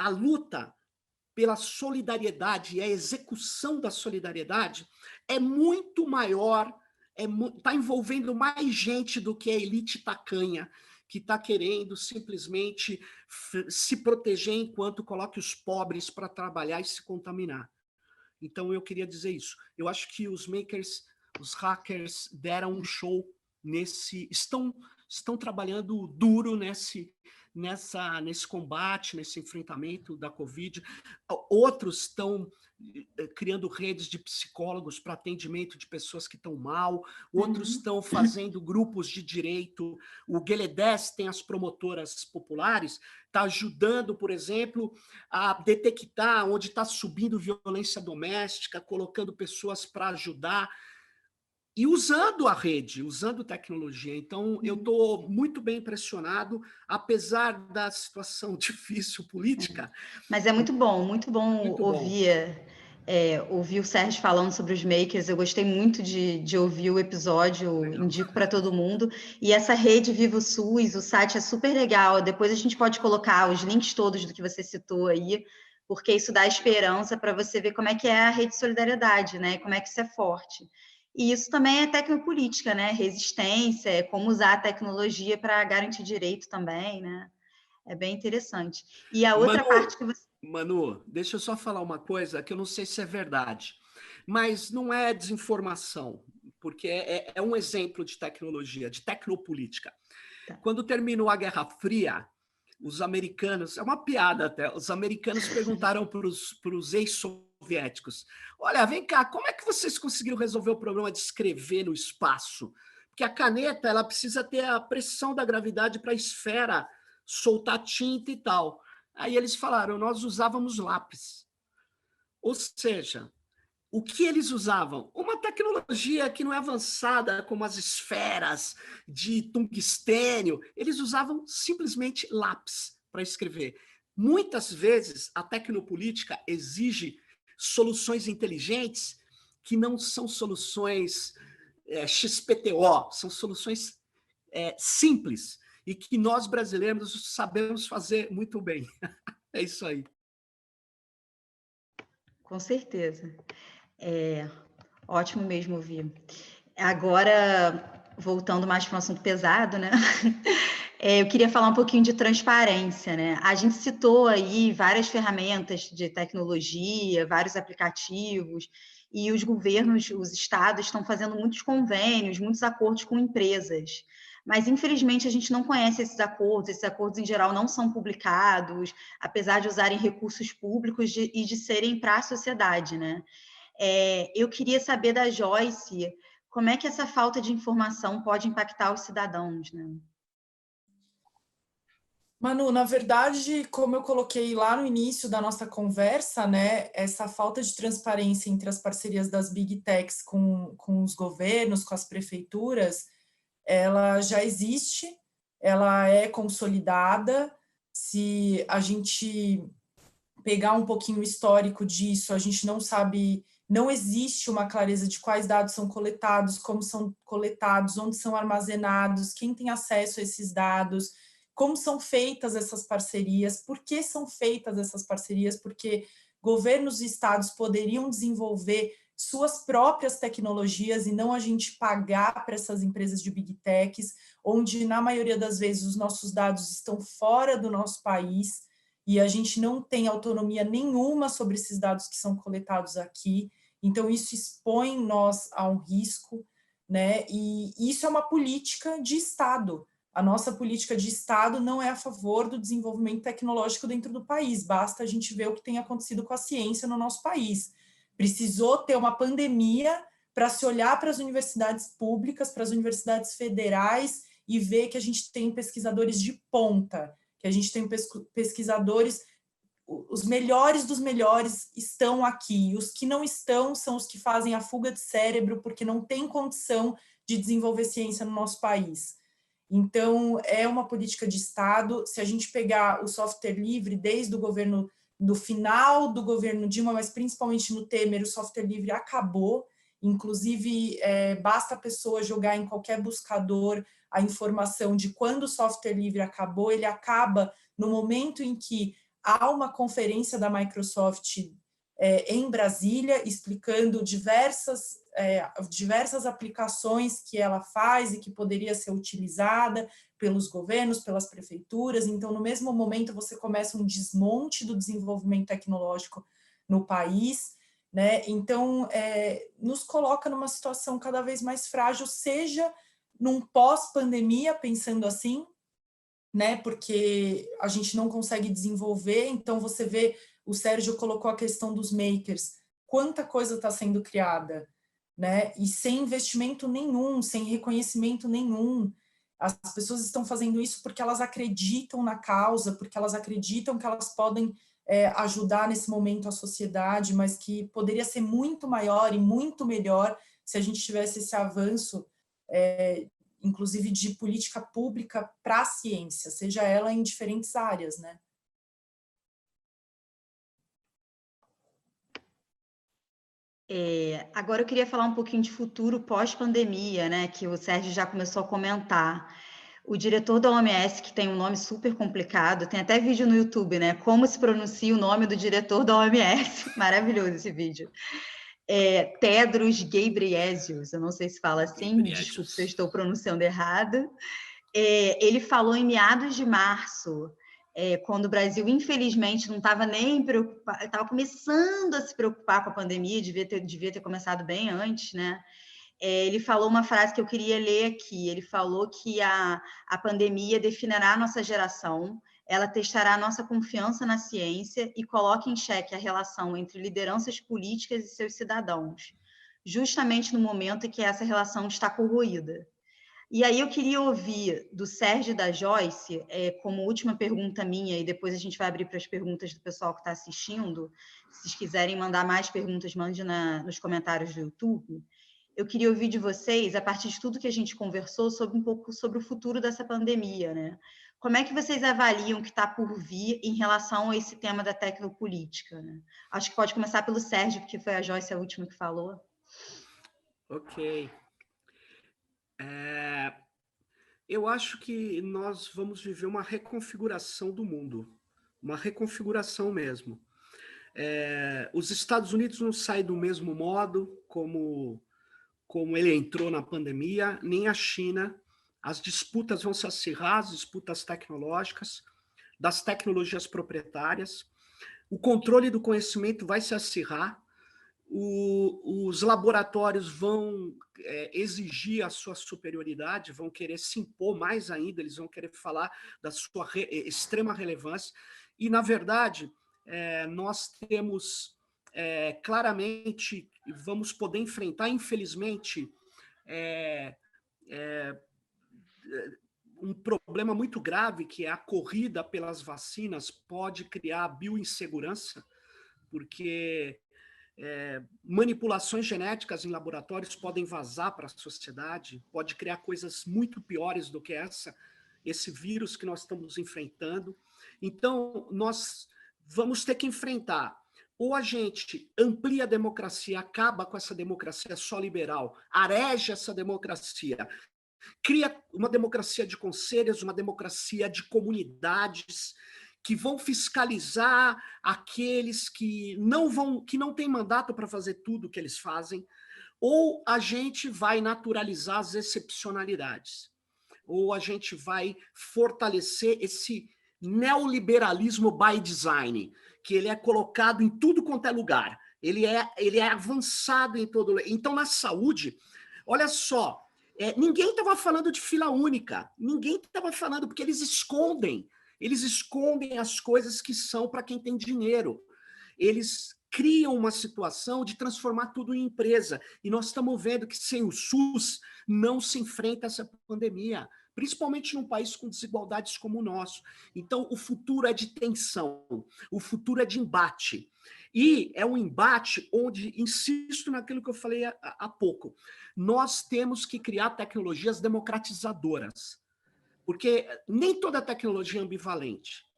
luta pela solidariedade e a execução da solidariedade é muito maior, está envolvendo mais gente do que a elite tacanha, que está querendo simplesmente se proteger enquanto coloca os pobres para trabalhar e se contaminar. Então, eu queria dizer isso. Eu acho que os makers, os hackers, deram um show estão trabalhando duro nesse combate, nesse enfrentamento da Covid. Outros estão criando redes de psicólogos para atendimento de pessoas que estão mal, outros estão fazendo grupos de direito. O Gueledés tem as promotoras populares, está ajudando, por exemplo, a detectar onde está subindo violência doméstica, colocando pessoas para ajudar, e usando a rede, usando tecnologia. Então, eu estou muito bem impressionado, apesar da situação difícil política. Mas é muito bom ouvir o Sérgio falando sobre os makers. Eu gostei muito de ouvir o episódio, legal. Indico para todo mundo. E essa rede Viva o SUS, o site é super legal. Depois a gente pode colocar os links todos do que você citou aí, porque isso dá esperança para você ver como é que é a rede de solidariedade, né? Como é que isso é forte. E isso também é tecnopolítica, né? Resistência, é como usar a tecnologia para garantir direito também, né? É bem interessante. E a outra parte que você... Manu, deixa eu só falar uma coisa que eu não sei se é verdade, mas não é desinformação, porque é um exemplo de tecnologia, de tecnopolítica. Tá. Quando terminou a Guerra Fria, os americanos, é uma piada até, os americanos perguntaram para os ex-soviéticos, olha, vem cá, como é que vocês conseguiram resolver o problema de escrever no espaço? Porque a caneta ela precisa ter a pressão da gravidade para a esfera soltar tinta e tal. Aí eles falaram, nós usávamos lápis. Ou seja, o que eles usavam? Uma tecnologia que não é avançada, como as esferas de tungstênio. Eles usavam simplesmente lápis para escrever. Muitas vezes, a tecnopolítica exige soluções inteligentes que não são soluções XPTO, são soluções simples e que nós brasileiros sabemos fazer muito bem. É isso aí. Com certeza. Ótimo mesmo ouvir. Agora, voltando mais para um assunto pesado, né? Eu queria falar um pouquinho de transparência, né? A gente citou aí várias ferramentas de tecnologia, vários aplicativos, e os governos, os estados estão fazendo muitos convênios, muitos acordos com empresas. Mas, infelizmente, a gente não conhece esses acordos em geral não são publicados, apesar de usarem recursos públicos e de serem para a sociedade, né? Eu queria saber da Joyce como é que essa falta de informação pode impactar os cidadãos, né? Manu, na verdade, como eu coloquei lá no início da nossa conversa, né, essa falta de transparência entre as parcerias das Big Techs com os governos, com as prefeituras, ela já existe, ela é consolidada. Se a gente pegar um pouquinho o histórico disso, a gente não sabe, não existe uma clareza de quais dados são coletados, como são coletados, onde são armazenados, quem tem acesso a esses dados, como são feitas essas parcerias, por que são feitas essas parcerias, porque governos e estados poderiam desenvolver suas próprias tecnologias e não a gente pagar para essas empresas de Big Techs, onde, na maioria das vezes, os nossos dados estão fora do nosso país e a gente não tem autonomia nenhuma sobre esses dados que são coletados aqui. Então, isso expõe nós a um risco, né? E isso é uma política de Estado. A nossa política de Estado não é a favor do desenvolvimento tecnológico dentro do país, basta a gente ver o que tem acontecido com a ciência no nosso país. Precisou ter uma pandemia para se olhar para as universidades públicas, para as universidades federais e ver que a gente tem pesquisadores de ponta, que a gente tem pesquisadores, os melhores dos melhores estão aqui, os que não estão são os que fazem a fuga de cérebro porque não tem condição de desenvolver ciência no nosso país. Então, é uma política de Estado. Se a gente pegar o software livre, desde o governo, do final do governo Dilma, mas principalmente no Temer, o software livre acabou. Inclusive, basta a pessoa jogar em qualquer buscador a informação de quando o software livre acabou. Ele acaba no momento em que há uma conferência da Microsoft em Brasília, explicando diversas aplicações que ela faz e que poderia ser utilizada pelos governos, pelas prefeituras. Então, no mesmo momento, você começa um desmonte do desenvolvimento tecnológico no país, né? Então, nos coloca numa situação cada vez mais frágil, seja num pós-pandemia, pensando assim, né? Porque a gente não consegue desenvolver. Então, você vê, o Sérgio colocou a questão dos makers, quanta coisa está sendo criada, né? E sem investimento nenhum, sem reconhecimento nenhum. As pessoas estão fazendo isso porque elas acreditam na causa, porque elas acreditam que elas podem ajudar nesse momento a sociedade, mas que poderia ser muito maior e muito melhor se a gente tivesse esse avanço, inclusive de política pública para a ciência, seja ela em diferentes áreas, né? Agora eu queria falar um pouquinho de futuro pós-pandemia, né, que o Sérgio já começou a comentar. O diretor da OMS, que tem um nome super complicado, tem até vídeo no YouTube, né? Como se pronuncia o nome do diretor da OMS. Maravilhoso esse vídeo. Tedros Ghebreyesus, eu não sei se fala assim, me desculpe se eu estou pronunciando errado. Ele falou em meados de março, quando o Brasil, infelizmente, não estava nem preocupado, estava começando a se preocupar com a pandemia, devia ter começado bem antes, né? Ele falou uma frase que eu queria ler aqui. Ele falou que a pandemia definirá a nossa geração, ela testará a nossa confiança na ciência e coloca em xeque a relação entre lideranças políticas e seus cidadãos, justamente no momento em que essa relação está corroída. E aí eu queria ouvir do Sérgio e da Joyce, como última pergunta minha, e depois a gente vai abrir para as perguntas do pessoal que está assistindo. Se vocês quiserem mandar mais perguntas, mande nos comentários do YouTube. Eu queria ouvir de vocês, a partir de tudo que a gente conversou, sobre um pouco sobre o futuro dessa pandemia, né? Como é que vocês avaliam o que está por vir em relação a esse tema da tecnopolítica, né? Acho que pode começar pelo Sérgio, porque foi a Joyce a última que falou. Ok. Eu acho que nós vamos viver uma reconfiguração do mundo, uma reconfiguração mesmo. Os Estados Unidos não saem do mesmo modo como ele entrou na pandemia, nem a China. As disputas vão se acirrar, as disputas tecnológicas, das tecnologias proprietárias. O controle do conhecimento vai se acirrar. Os laboratórios vão exigir a sua superioridade, vão querer se impor mais ainda, eles vão querer falar da sua extrema relevância. E, na verdade, nós temos claramente, vamos poder enfrentar, infelizmente, um problema muito grave, que é a corrida pelas vacinas pode criar bioinsegurança, porque manipulações genéticas em laboratórios podem vazar para a sociedade, pode criar coisas muito piores do que esse vírus que nós estamos enfrentando. Então, nós vamos ter que enfrentar, ou a gente amplia a democracia, acaba com essa democracia só liberal, areja essa democracia, cria uma democracia de conselhos, uma democracia de comunidades, que vão fiscalizar aqueles que não têm mandato para fazer tudo o que eles fazem, ou a gente vai naturalizar as excepcionalidades, ou a gente vai fortalecer esse neoliberalismo by design, que ele é colocado em tudo quanto é lugar, ele é avançado em todo lugar. Então, na saúde, olha só, ninguém estava falando de fila única, ninguém estava falando, porque eles escondem as coisas que são para quem tem dinheiro. Eles criam uma situação de transformar tudo em empresa. E nós estamos vendo que sem o SUS não se enfrenta essa pandemia, principalmente num país com desigualdades como o nosso. Então, o futuro é de tensão, o futuro é de embate. E é um embate onde, insisto naquilo que eu falei há pouco, nós temos que criar tecnologias democratizadoras, porque nem toda tecnologia é ambivalente.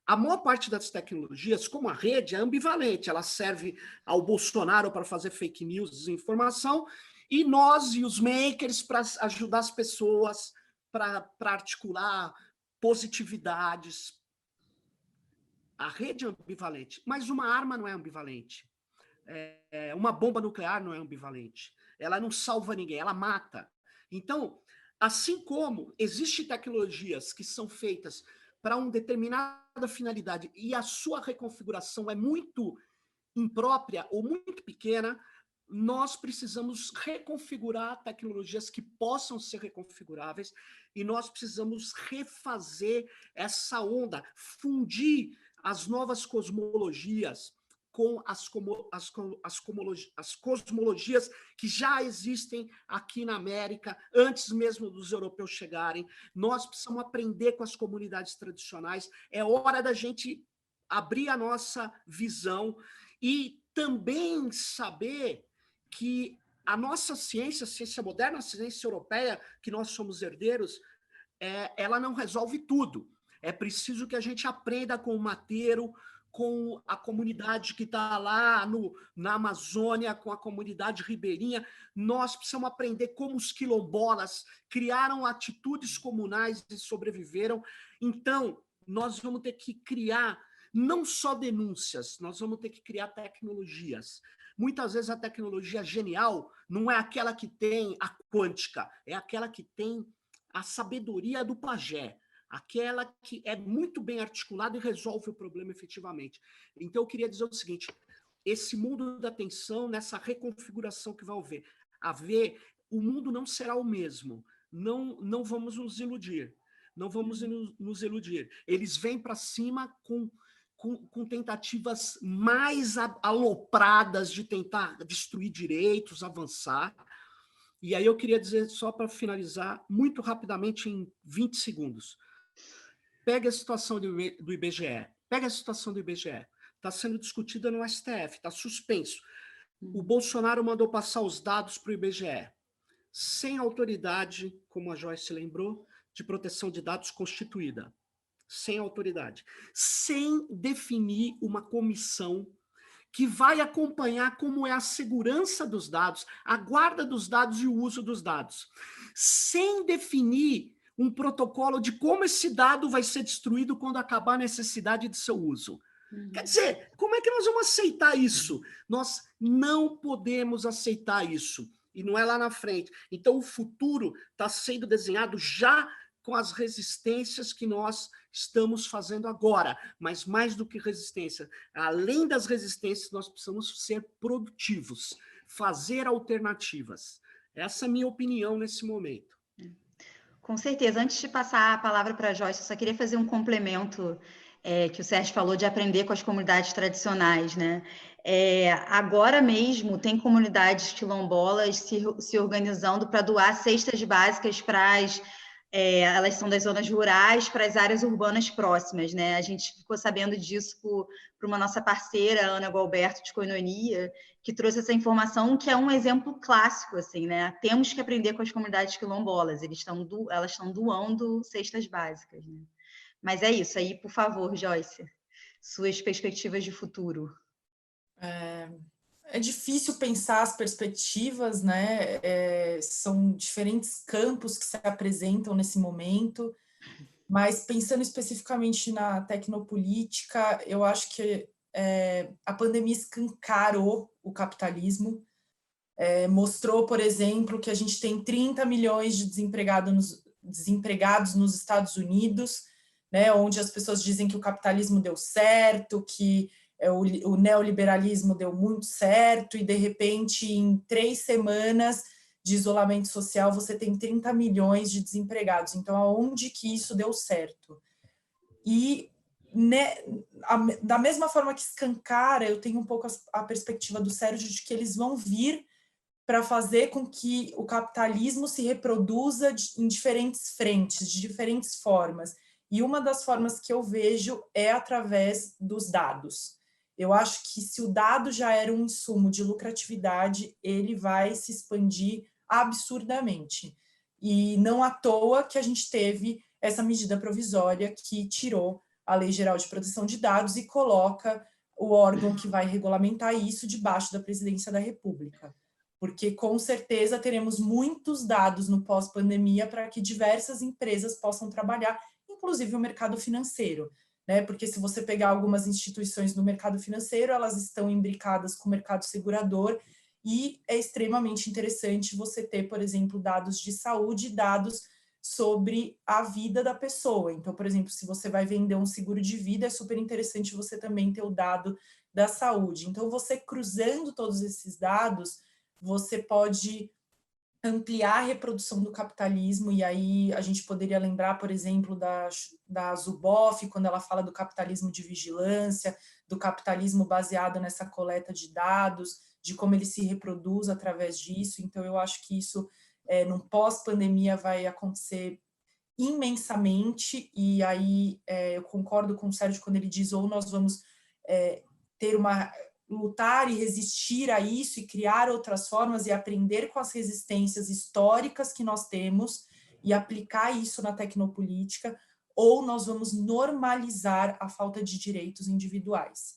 A maior parte das tecnologias, como a rede, é ambivalente. Ela serve ao Bolsonaro para fazer fake news, desinformação, e nós e os makers para ajudar as pessoas, para articular positividades. A rede é ambivalente, mas uma arma não é ambivalente. Uma bomba nuclear não é ambivalente. Ela não salva ninguém, ela mata. Então, assim como existem tecnologias que são feitas para uma determinada finalidade e a sua reconfiguração é muito imprópria ou muito pequena, nós precisamos reconfigurar tecnologias que possam ser reconfiguráveis e nós precisamos refazer essa onda, fundir as novas cosmologias com as cosmologias que já existem aqui na América, antes mesmo dos europeus chegarem. Nós precisamos aprender com as comunidades tradicionais. É hora da gente abrir a nossa visão e também saber que a nossa ciência, a ciência moderna, a ciência europeia, que nós somos herdeiros, ela não resolve tudo. É preciso que a gente aprenda com o mateiro, com a comunidade que está lá na Amazônia, com a comunidade ribeirinha. Nós precisamos aprender como os quilombolas criaram atitudes comunais e sobreviveram. Então, nós vamos ter que criar não só denúncias, nós vamos ter que criar tecnologias. Muitas vezes a tecnologia genial não é aquela que tem a quântica, é aquela que tem a sabedoria do pajé, aquela que é muito bem articulada e resolve o problema efetivamente. Então, eu queria dizer o seguinte, esse mundo da tensão, nessa reconfiguração que vai haver, o mundo não será o mesmo. Não vamos nos iludir. Não vamos nos iludir. Eles vêm para cima com tentativas mais alopradas de tentar destruir direitos, avançar. E aí eu queria dizer, só para finalizar, muito rapidamente, em 20 segundos. Pega a situação do IBGE. Pega a situação do IBGE. Está sendo discutida no STF, está suspenso. O Bolsonaro mandou passar os dados para o IBGE, sem autoridade, como a Joyce lembrou, de proteção de dados constituída. Sem autoridade. Sem definir uma comissão que vai acompanhar como é a segurança dos dados, a guarda dos dados e o uso dos dados. Sem definir um protocolo de como esse dado vai ser destruído quando acabar a necessidade de seu uso. Quer dizer, como é que nós vamos aceitar isso? Nós não podemos aceitar isso. E não é lá na frente. Então, o futuro está sendo desenhado já com as resistências que nós estamos fazendo agora. Mas mais do que resistência, além das resistências, nós precisamos ser produtivos, fazer alternativas. Essa é a minha opinião nesse momento. Com certeza. Antes de passar a palavra para a Joyce, eu só queria fazer um complemento que o Sérgio falou de aprender com as comunidades tradicionais, né? Agora mesmo tem comunidades quilombolas se organizando para doar cestas básicas para as elas são das zonas rurais para as áreas urbanas próximas, né? A gente ficou sabendo disso por uma nossa parceira, Ana Gualberto, de Coinonia, que trouxe essa informação, que é um exemplo clássico, assim, né? Temos que aprender com as comunidades quilombolas, elas estão doando cestas básicas, né? Mas é isso, aí, por favor, Joyce, suas perspectivas de futuro. É difícil pensar as perspectivas, né? São diferentes campos que se apresentam nesse momento, mas pensando especificamente na tecnopolítica, eu acho que a pandemia escancarou o capitalismo, mostrou, por exemplo, que a gente tem 30 milhões de desempregados nos Estados Unidos, né, onde as pessoas dizem que o capitalismo deu certo, que o neoliberalismo deu muito certo, e de repente, em 3 semanas de isolamento social, você tem 30 milhões de desempregados. Então, aonde que isso deu certo? E da mesma forma que escancara, eu tenho um pouco a perspectiva do Sérgio de que eles vão vir para fazer com que o capitalismo se reproduza em diferentes frentes, de diferentes formas. E uma das formas que eu vejo é através dos dados. Eu acho que se o dado já era um insumo de lucratividade, ele vai se expandir absurdamente. E não à toa que a gente teve essa medida provisória que tirou a Lei Geral de Proteção de Dados e coloca o órgão que vai regulamentar isso debaixo da Presidência da República. Porque, com certeza, teremos muitos dados no pós-pandemia para que diversas empresas possam trabalhar, inclusive o mercado financeiro, né? Porque se você pegar algumas instituições no mercado financeiro, elas estão imbricadas com o mercado segurador, e é extremamente interessante você ter, por exemplo, dados de saúde, dados sobre a vida da pessoa. Então, por exemplo, se você vai vender um seguro de vida, é super interessante você também ter o dado da saúde. Então, você cruzando todos esses dados, você pode ampliar a reprodução do capitalismo, e aí a gente poderia lembrar, por exemplo, da Zuboff, quando ela fala do capitalismo de vigilância, do capitalismo baseado nessa coleta de dados, de como ele se reproduz através disso. Então, eu acho que isso, num pós-pandemia, vai acontecer imensamente, e aí eu concordo com o Sérgio quando ele diz, ou nós vamos lutar e resistir a isso e criar outras formas e aprender com as resistências históricas que nós temos e aplicar isso na tecnopolítica, ou nós vamos normalizar a falta de direitos individuais.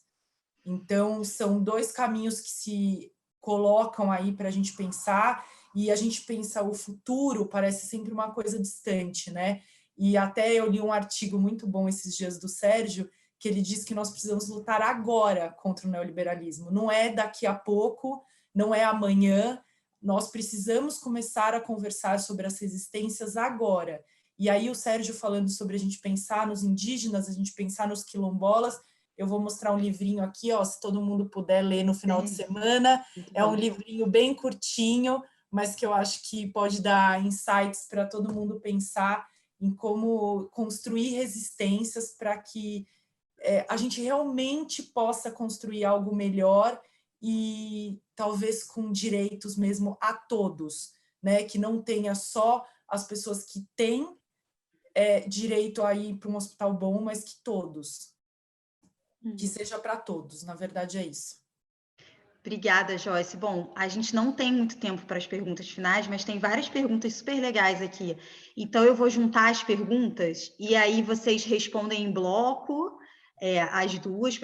Então, são 2 caminhos que se colocam aí para a gente pensar, e a gente pensa o futuro, parece sempre uma coisa distante, né? E até eu li um artigo muito bom esses dias do Sérgio, que ele diz que nós precisamos lutar agora contra o neoliberalismo. Não é daqui a pouco, não é amanhã, nós precisamos começar a conversar sobre as resistências agora. E aí o Sérgio falando sobre a gente pensar nos indígenas, a gente pensar nos quilombolas, eu vou mostrar um livrinho aqui, ó, se todo mundo puder ler no final de semana. É um livrinho bem curtinho, mas que eu acho que pode dar insights para todo mundo pensar em como construir resistências para que a gente realmente possa construir algo melhor e talvez com direitos mesmo a todos, né? Que não tenha só as pessoas que têm direito a ir para um hospital bom, mas que todos. Que seja para todos, na verdade é isso. Obrigada, Joyce. Bom, a gente não tem muito tempo para as perguntas finais, mas tem várias perguntas super legais aqui. Então, eu vou juntar as perguntas e aí vocês respondem em bloco, as duas,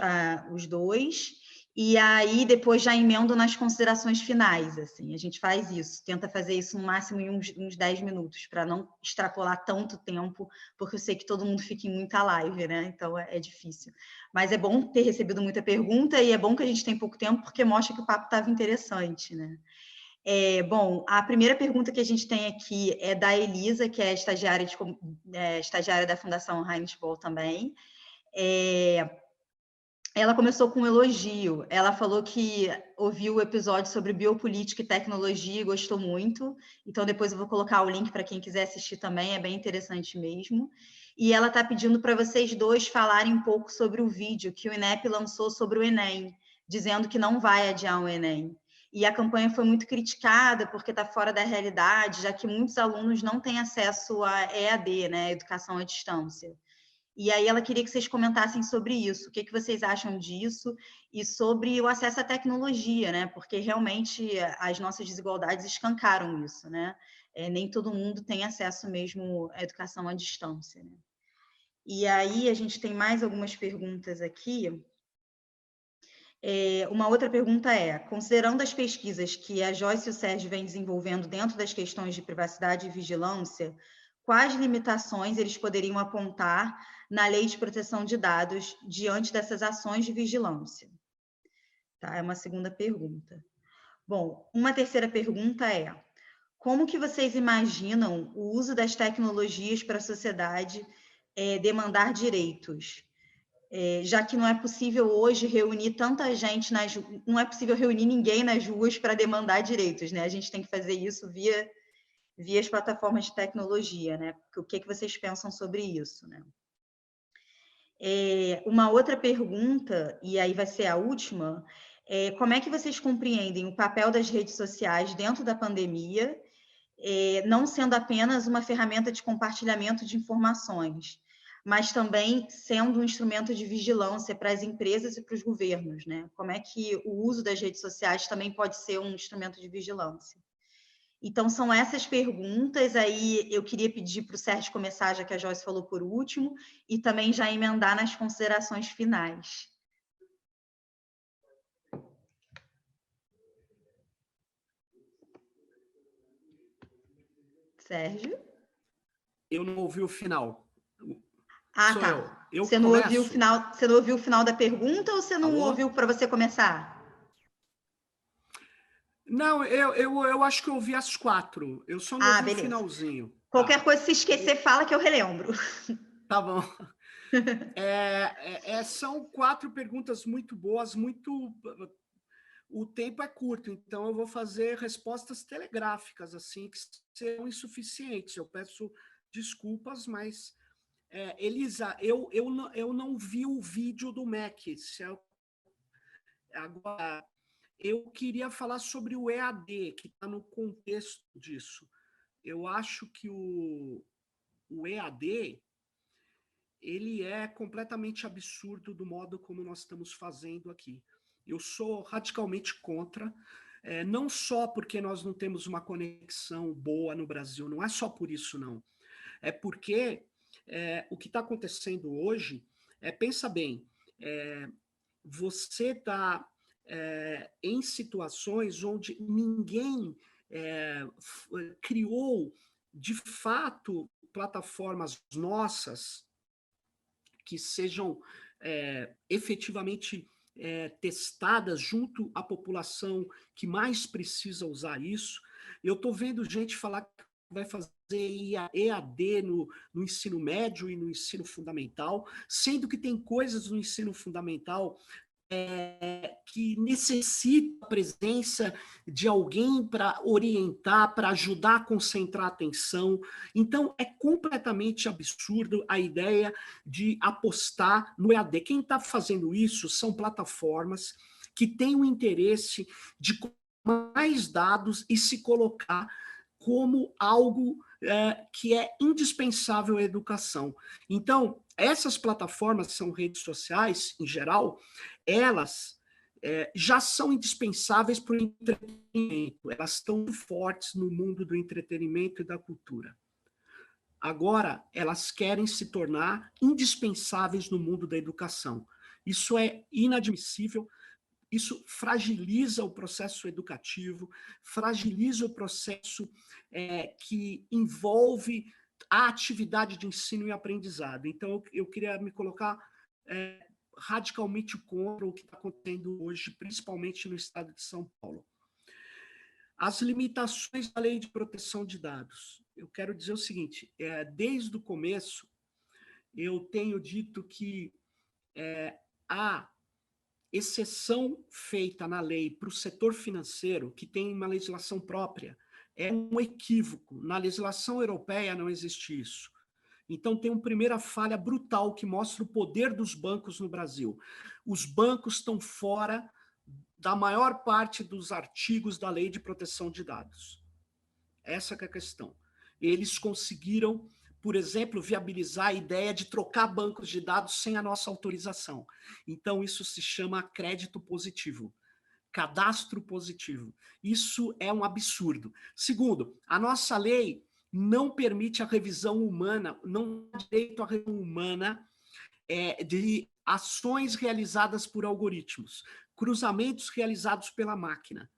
os dois, e aí depois já emendo nas considerações finais. Assim, a gente faz isso, tenta fazer isso no máximo em uns 10 minutos, para não extrapolar tanto tempo, porque eu sei que todo mundo fica em muita live, né? Então, é difícil. Mas é bom ter recebido muita pergunta e é bom que a gente tem pouco tempo, porque mostra que o papo estava interessante, né? Bom, a primeira pergunta que a gente tem aqui é da Elisa, que é estagiária da Fundação Heinrich Böll também. Ela começou com um elogio. Ela falou que ouviu o episódio sobre biopolítica e tecnologia e gostou muito. Então, depois eu vou colocar o link para quem quiser assistir também, é bem interessante mesmo. E ela está pedindo para vocês dois falarem um pouco sobre o vídeo que o INEP lançou sobre o Enem, dizendo que não vai adiar o Enem. E a campanha foi muito criticada porque está fora da realidade, já que muitos alunos não têm acesso a EAD, né, educação à distância. E aí ela queria que vocês comentassem sobre isso, o que vocês acham disso e sobre o acesso à tecnologia, né? Porque realmente as nossas desigualdades escancaram isso, né? Nem todo mundo tem acesso mesmo à educação à distância, né? E aí a gente tem mais algumas perguntas aqui. Uma outra pergunta é, considerando as pesquisas que a Joyce e o Sérgio vêm desenvolvendo dentro das questões de privacidade e vigilância, quais limitações eles poderiam apontar na Lei de Proteção de Dados diante dessas ações de vigilância? Tá, é uma segunda pergunta. Bom, uma terceira pergunta é, como que vocês imaginam o uso das tecnologias para a sociedade demandar direitos? Já que não é possível hoje reunir tanta gente não é possível reunir ninguém nas ruas para demandar direitos, né? A gente tem que fazer isso via as plataformas de tecnologia, né? O que vocês pensam sobre isso, né? Uma outra pergunta, e aí vai ser a última, como é que vocês compreendem o papel das redes sociais dentro da pandemia, não sendo apenas uma ferramenta de compartilhamento de informações, mas também sendo um instrumento de vigilância para as empresas e para os governos, né? Como é que o uso das redes sociais também pode ser um instrumento de vigilância? Então, são essas perguntas, aí eu queria pedir para o Sérgio começar, já que a Joyce falou por último, e também já emendar nas considerações finais. Sérgio? Eu não ouvi o final. Ah, tá. Eu você não ouviu o final da pergunta ou você não ouviu para você começar? Não, eu acho que eu ouvi as 4. Eu só não ouvi o finalzinho. Qualquer coisa, se esquecer, fala que eu relembro. Tá bom. São 4 perguntas muito boas, o tempo é curto, então eu vou fazer respostas telegráficas, assim, que serão insuficientes. Eu peço desculpas, mas, Elisa, eu não vi o vídeo do MEC. Agora, eu queria falar sobre o EAD, que está no contexto disso. Eu acho que o EAD ele é completamente absurdo do modo como nós estamos fazendo aqui. Eu sou radicalmente contra, não só porque nós não temos uma conexão boa no Brasil, não é só por isso, não. É porque o que está acontecendo hoje, pensa bem, você está em situações onde ninguém criou, de fato, plataformas nossas que sejam efetivamente testadas junto à população que mais precisa usar isso. Eu estou vendo gente falar que vai fazer EAD no ensino médio e no ensino fundamental, sendo que tem coisas no ensino fundamental que necessita a presença de alguém para orientar, para ajudar a concentrar a atenção. Então, é completamente absurdo a ideia de apostar no EAD. Quem está fazendo isso são plataformas que têm o interesse de mais dados e se colocar como algo que é indispensável à educação. Então, essas plataformas, que são redes sociais, em geral, elas já são indispensáveis para o entretenimento, elas estão muito fortes no mundo do entretenimento e da cultura. Agora, elas querem se tornar indispensáveis no mundo da educação. Isso é inadmissível, isso fragiliza o processo educativo, fragiliza o processo que envolve a atividade de ensino e aprendizado. Então, eu queria me colocar radicalmente contra o que está acontecendo hoje, principalmente no estado de São Paulo. As limitações da Lei de Proteção de Dados. Eu quero dizer o seguinte, desde o começo, eu tenho dito que a exceção feita na lei para o setor financeiro, que tem uma legislação própria, é um equívoco. Na legislação europeia não existe isso. Então, tem uma primeira falha brutal que mostra o poder dos bancos no Brasil. Os bancos estão fora da maior parte dos artigos da Lei de Proteção de Dados. Essa que é a questão. Eles conseguiram, por exemplo, viabilizar a ideia de trocar bancos de dados sem a nossa autorização. Então, isso se chama crédito positivo, cadastro positivo. Isso é um absurdo. Segundo, a nossa lei não permite a revisão humana, não dá direito à revisão humana de ações realizadas por algoritmos, cruzamentos realizados pela máquina.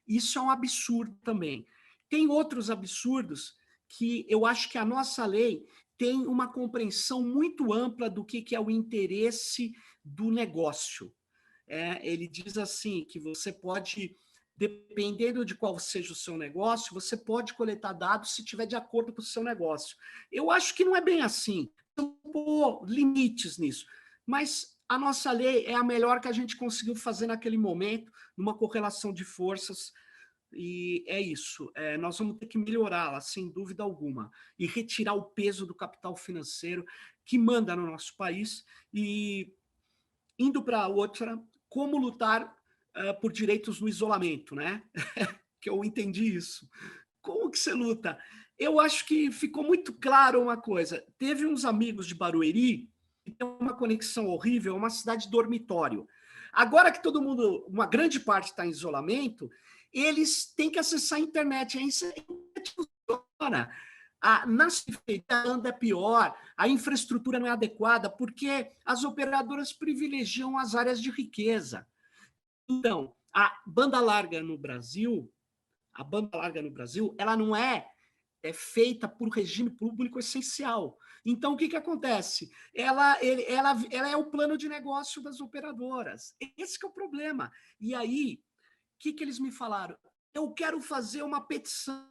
Isso é um absurdo também. Tem outros absurdos que eu acho que a nossa lei tem uma compreensão muito ampla do que é o interesse do negócio. Ele diz assim, que você pode, dependendo de qual seja o seu negócio, você pode coletar dados se estiver de acordo com o seu negócio. Eu acho que não é bem assim. Não pôr limites nisso. Mas a nossa lei é a melhor que a gente conseguiu fazer naquele momento, numa correlação de forças, e é isso. Nós vamos ter que melhorá-la, sem dúvida alguma, e retirar o peso do capital financeiro que manda no nosso país. E indo para outra, como lutar por direitos no isolamento, né? Que eu entendi isso. Como que você luta? Eu acho que ficou muito claro uma coisa. Teve uns amigos de Barueri que tem uma conexão horrível, é uma cidade dormitório. Agora que todo mundo, uma grande parte está em isolamento, eles têm que acessar a internet. A internet funciona. Na periferia anda é pior, a infraestrutura não é adequada, porque as operadoras privilegiam as áreas de riqueza. Então, a banda larga no Brasil, ela não é feita por regime público essencial. Então, o que acontece? Ela é o plano de negócio das operadoras. Esse que é o problema. E aí, o que eles me falaram? Eu quero fazer uma petição,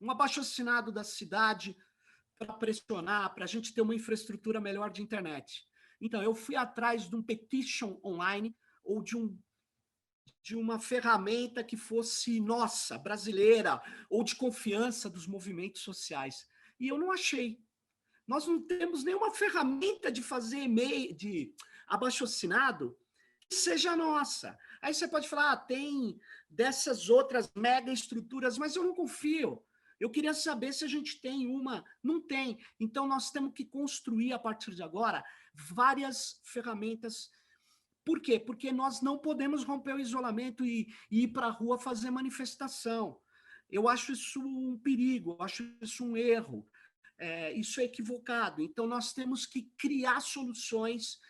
um abaixo-assinado da cidade para pressionar, para a gente ter uma infraestrutura melhor de internet. Então, eu fui atrás de um petition online ou de uma ferramenta que fosse nossa, brasileira, ou de confiança dos movimentos sociais. E eu não achei. Nós não temos nenhuma ferramenta de fazer e-mail, de abaixo-assinado, que seja nossa. Aí você pode falar, tem dessas outras mega estruturas, mas eu não confio. Eu queria saber se a gente tem uma. Não tem. Então, nós temos que construir, a partir de agora, várias ferramentas. Por quê? Porque nós não podemos romper o isolamento e ir para a rua fazer manifestação. Eu acho isso um perigo, eu acho isso um erro. Isso é equivocado. Então, nós temos que criar soluções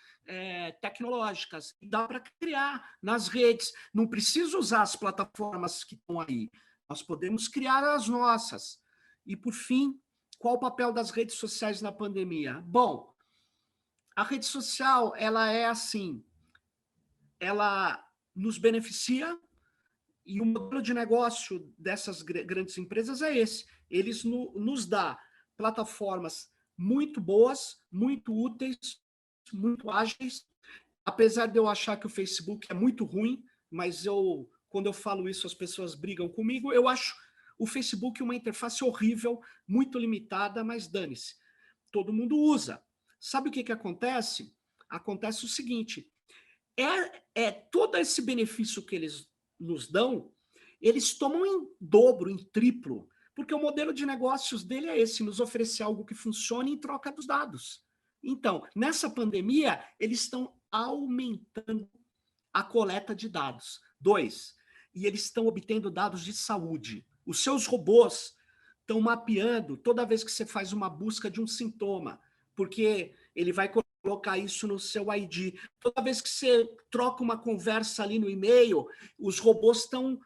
tecnológicas. Dá para criar nas redes. Não precisa usar as plataformas que estão aí. Nós podemos criar as nossas. E, por fim, qual o papel das redes sociais na pandemia? Bom, a rede social, ela é assim, ela nos beneficia e o modelo de negócio dessas grandes empresas é esse. Eles nos dão plataformas muito boas, muito úteis, muito ágeis, apesar de eu achar que o Facebook é muito ruim, mas quando eu falo isso as pessoas brigam comigo, eu acho o Facebook uma interface horrível, muito limitada, mas dane-se. Todo mundo usa. Sabe o que acontece? Acontece o seguinte, todo esse benefício que eles nos dão, eles tomam em dobro, em triplo, porque o modelo de negócios dele é esse, nos oferecer algo que funcione em troca dos dados. Então, nessa pandemia, eles estão aumentando a coleta de dados. 2, e eles estão obtendo dados de saúde. Os seus robôs estão mapeando toda vez que você faz uma busca de um sintoma, porque ele vai colocar isso no seu ID. Toda vez que você troca uma conversa ali no e-mail, os robôs estão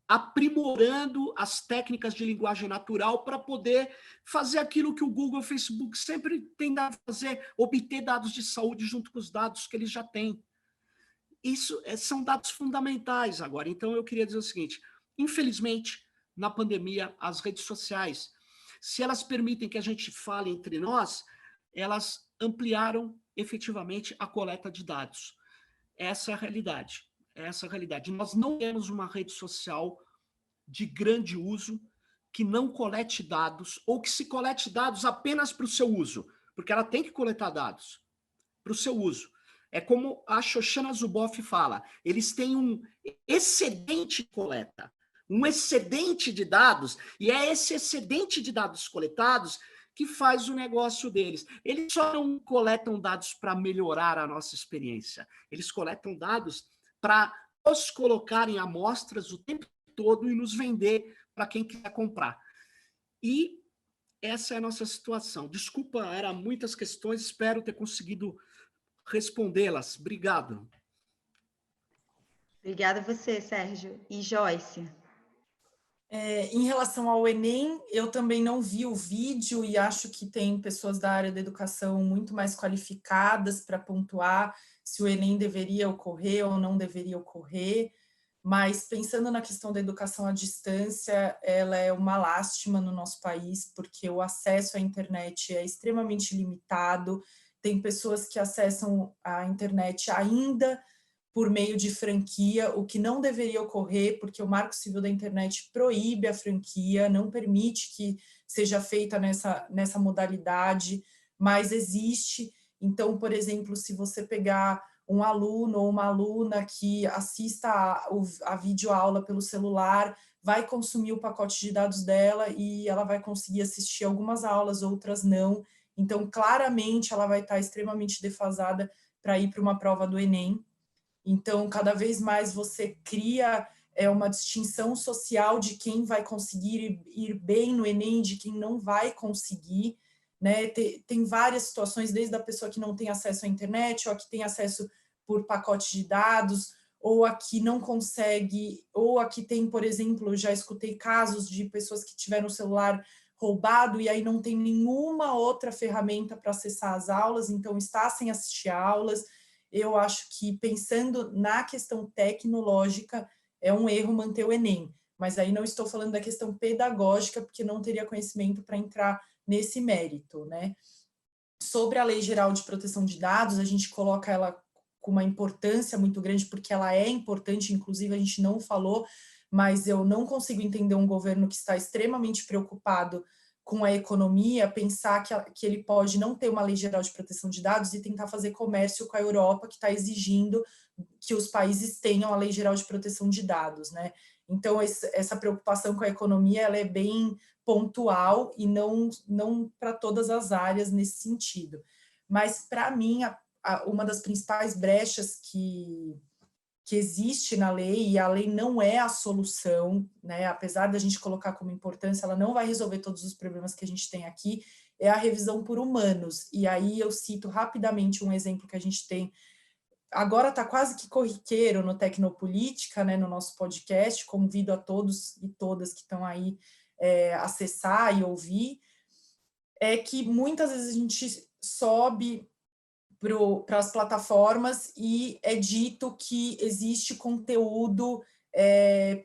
aprimorando as técnicas de linguagem natural para poder fazer aquilo que o Google e o Facebook sempre têm a fazer, obter dados de saúde junto com os dados que eles já têm. Isso são dados fundamentais agora. Então, eu queria dizer o seguinte, infelizmente, na pandemia, as redes sociais, se elas permitem que a gente fale entre nós, elas ampliaram efetivamente a coleta de dados. Essa é a realidade. Essa é a realidade. Nós não temos uma rede social de grande uso que não colete dados ou que se colete dados apenas para o seu uso, porque ela tem que coletar dados para o seu uso. É como a Shoshana Zuboff fala, eles têm um excedente de coleta, um excedente de dados, e é esse excedente de dados coletados que faz o negócio deles. Eles só não coletam dados para melhorar a nossa experiência, eles coletam dados para nos colocar em amostras o tempo todo e nos vender para quem quiser comprar. E essa é a nossa situação. Desculpa, eram muitas questões, espero ter conseguido respondê-las. Obrigado. Obrigada a você, Sérgio. E Joyce? Em relação ao Enem, eu também não vi o vídeo e acho que tem pessoas da área da educação muito mais qualificadas para pontuar se o Enem deveria ocorrer ou não deveria ocorrer, mas pensando na questão da educação à distância, ela é uma lástima no nosso país, porque o acesso à internet é extremamente limitado, tem pessoas que acessam a internet ainda por meio de franquia, o que não deveria ocorrer, porque o Marco Civil da Internet proíbe a franquia, não permite que seja feita nessa modalidade, mas existe. Então, por exemplo, se você pegar um aluno ou uma aluna que assista a videoaula pelo celular, vai consumir o pacote de dados dela e ela vai conseguir assistir algumas aulas, outras não. Então, claramente, ela vai estar extremamente defasada para ir para uma prova do Enem. Então, cada vez mais você cria uma distinção social de quem vai conseguir ir bem no Enem, de quem não vai conseguir, né? Tem várias situações, desde a pessoa que não tem acesso à internet, ou a que tem acesso por pacote de dados, ou a que não consegue, ou a que tem, por exemplo, já escutei casos de pessoas que tiveram o celular roubado e aí não tem nenhuma outra ferramenta para acessar as aulas, então está sem assistir aulas. Eu acho que, pensando na questão tecnológica, é um erro manter o Enem. Mas aí não estou falando da questão pedagógica, porque não teria conhecimento para entrar nesse mérito, né? Sobre a Lei Geral de Proteção de Dados, a gente coloca ela com uma importância muito grande, porque ela é importante, inclusive a gente não falou, mas eu não consigo entender um governo que está extremamente preocupado com a economia, pensar que ele pode não ter uma lei geral de proteção de dados e tentar fazer comércio com a Europa, que está exigindo que os países tenham a lei geral de proteção de dados, né? Então, essa preocupação com a economia, ela é bem pontual e não para todas as áreas nesse sentido. Mas, para mim, uma das principais brechas que existe na lei, e a lei não é a solução, né? Apesar da gente colocar como importância, ela não vai resolver todos os problemas que a gente tem aqui, é a revisão por humanos. E aí eu cito rapidamente um exemplo que a gente tem, agora está quase que corriqueiro no Tecnopolítica, né, no nosso podcast, convido a todos e todas que estão aí acessar e ouvir, é que muitas vezes a gente sobe para as plataformas e é dito que existe conteúdo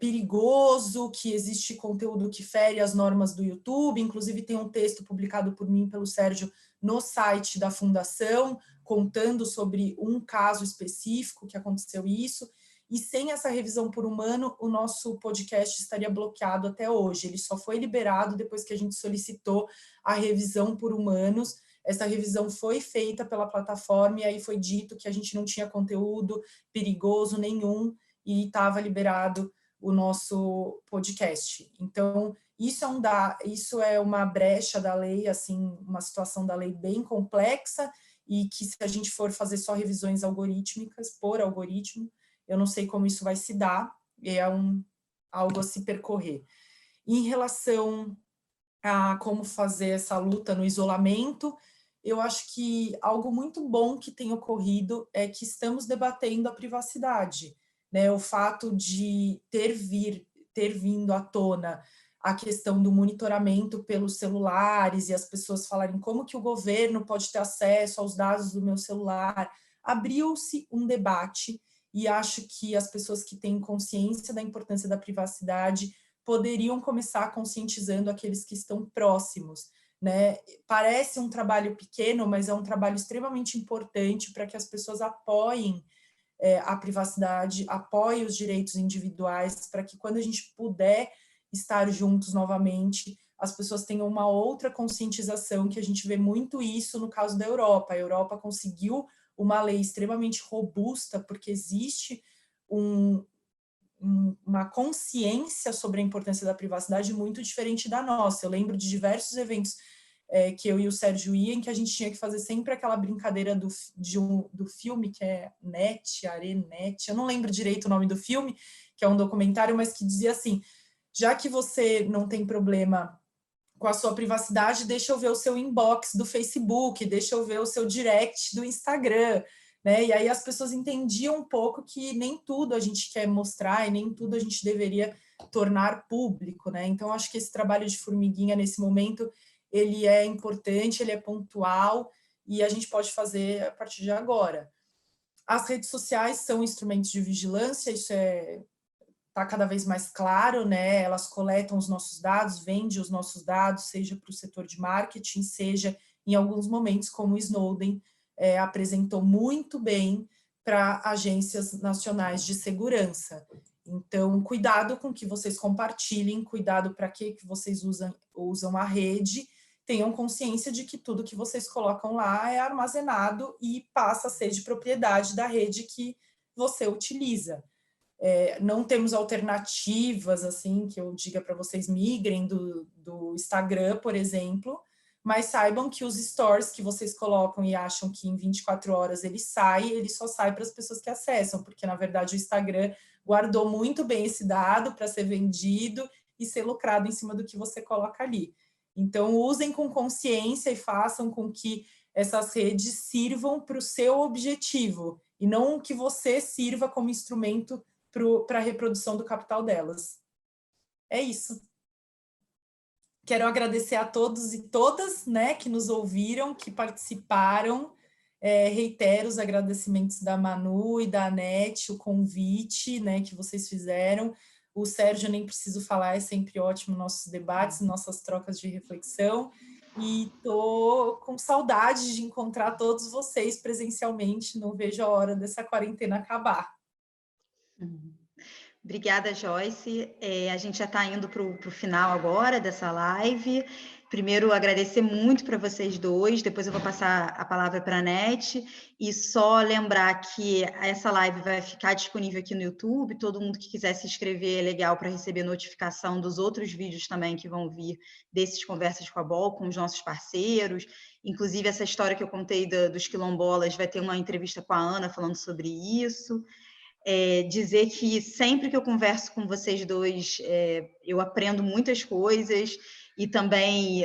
perigoso, que existe conteúdo que fere as normas do YouTube, inclusive tem um texto publicado por mim e pelo Sérgio no site da Fundação, contando sobre um caso específico que aconteceu isso, e sem essa revisão por humano, o nosso podcast estaria bloqueado até hoje. Ele só foi liberado depois que a gente solicitou a revisão por humanos. Essa revisão foi feita pela plataforma e aí foi dito que a gente não tinha conteúdo perigoso nenhum e estava liberado o nosso podcast. Então, isso é uma brecha da lei, assim, uma situação da lei bem complexa, e que se a gente for fazer só revisões algorítmicas, por algoritmo, eu não sei como isso vai se dar, é algo a se percorrer. Em relação a como fazer essa luta no isolamento, eu acho que algo muito bom que tem ocorrido é que estamos debatendo a privacidade, né? O fato de ter vindo à tona a questão do monitoramento pelos celulares e as pessoas falarem como que o governo pode ter acesso aos dados do meu celular, abriu-se um debate, e acho que as pessoas que têm consciência da importância da privacidade poderiam começar conscientizando aqueles que estão próximos, né? Parece um trabalho pequeno, mas é um trabalho extremamente importante para que as pessoas apoiem a privacidade, apoiem os direitos individuais, para que quando a gente puder estar juntos novamente, as pessoas tenham uma outra conscientização, que a gente vê muito isso no caso da Europa. A Europa conseguiu uma lei extremamente robusta, porque existe uma consciência sobre a importância da privacidade muito diferente da nossa. Eu lembro de diversos eventos que eu e o Sérgio iam, em que a gente tinha que fazer sempre aquela brincadeira do filme, que é Arenet, eu não lembro direito o nome do filme, que é um documentário, mas que dizia assim: já que você não tem problema com a sua privacidade, deixa eu ver o seu inbox do Facebook, deixa eu ver o seu direct do Instagram, né? E aí as pessoas entendiam um pouco que nem tudo a gente quer mostrar e nem tudo a gente deveria tornar público, né? Então, acho que esse trabalho de formiguinha, nesse momento, ele é importante, ele é pontual, e a gente pode fazer a partir de agora. As redes sociais são instrumentos de vigilância, isso está cada vez mais claro, né? Elas coletam os nossos dados, vendem os nossos dados, seja para o setor de marketing, seja em alguns momentos, como o Snowden apresentou muito bem para agências nacionais de segurança. Então, cuidado com o que vocês compartilhem, cuidado para que vocês usam a rede, tenham consciência de que tudo que vocês colocam lá é armazenado e passa a ser de propriedade da rede que você utiliza. Não temos alternativas, assim, que eu diga para vocês migrem do Instagram, por exemplo, mas saibam que os stories que vocês colocam e acham que em 24 horas ele só sai para as pessoas que acessam, porque, na verdade, o Instagram guardou muito bem esse dado para ser vendido e ser lucrado em cima do que você coloca ali. Então, usem com consciência e façam com que essas redes sirvam para o seu objetivo, e não que você sirva como instrumento para a reprodução do capital delas. É isso. Quero agradecer a todos e todas, né, que nos ouviram, que participaram. Reitero os agradecimentos da Manu e da Anete, o convite, né, que vocês fizeram. O Sérgio, nem preciso falar, é sempre ótimo nossos debates, nossas trocas de reflexão. E estou com saudade de encontrar todos vocês presencialmente, não vejo a hora dessa quarentena acabar. Obrigada, Joyce. A gente já está indo para o final agora dessa live. Primeiro, agradecer muito para vocês dois, depois eu vou passar a palavra para a Nete, e só lembrar que essa live vai ficar disponível aqui no YouTube, todo mundo que quiser se inscrever é legal para receber notificação dos outros vídeos também que vão vir desses Conversas com a BOL, com os nossos parceiros, inclusive essa história que eu contei dos quilombolas, vai ter uma entrevista com a Ana falando sobre isso. Dizer que sempre que eu converso com vocês dois, eu aprendo muitas coisas, e também,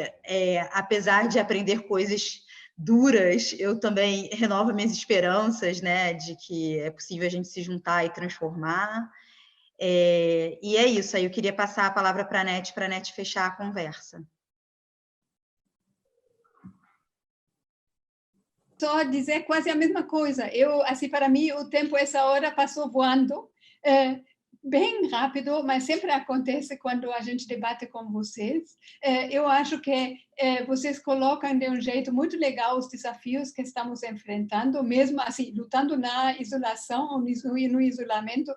apesar de aprender coisas duras, eu também renovo minhas esperanças, né, de que é possível a gente se juntar e transformar. E é isso, aí eu queria passar a palavra para a Nete fechar a conversa. Só dizer quase a mesma coisa. Assim, para mim, o tempo, essa hora, passou voando, bem rápido, mas sempre acontece quando a gente debate com vocês. Eu acho que vocês colocam de um jeito muito legal os desafios que estamos enfrentando, mesmo assim, lutando na isolação ou no isolamento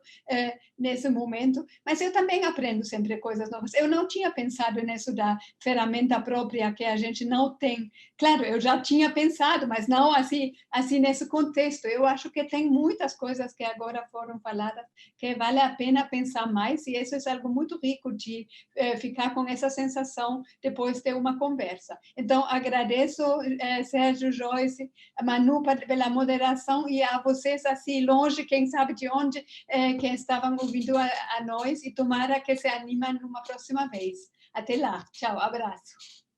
nesse momento. Mas eu também aprendo sempre coisas novas. Eu não tinha pensado nisso da ferramenta própria que a gente não tem. Claro, eu já tinha pensado, mas não assim nesse contexto. Eu acho que tem muitas coisas que agora foram faladas que vale a pena pena pensar mais, e isso é algo muito rico de ficar com essa sensação depois de uma conversa. Então, agradeço, Sérgio, Joyce, Manu, pela moderação, e a vocês, assim, longe, quem sabe de onde, que estavam ouvindo a nós, e tomara que se animem numa próxima vez. Até lá. Tchau, abraço.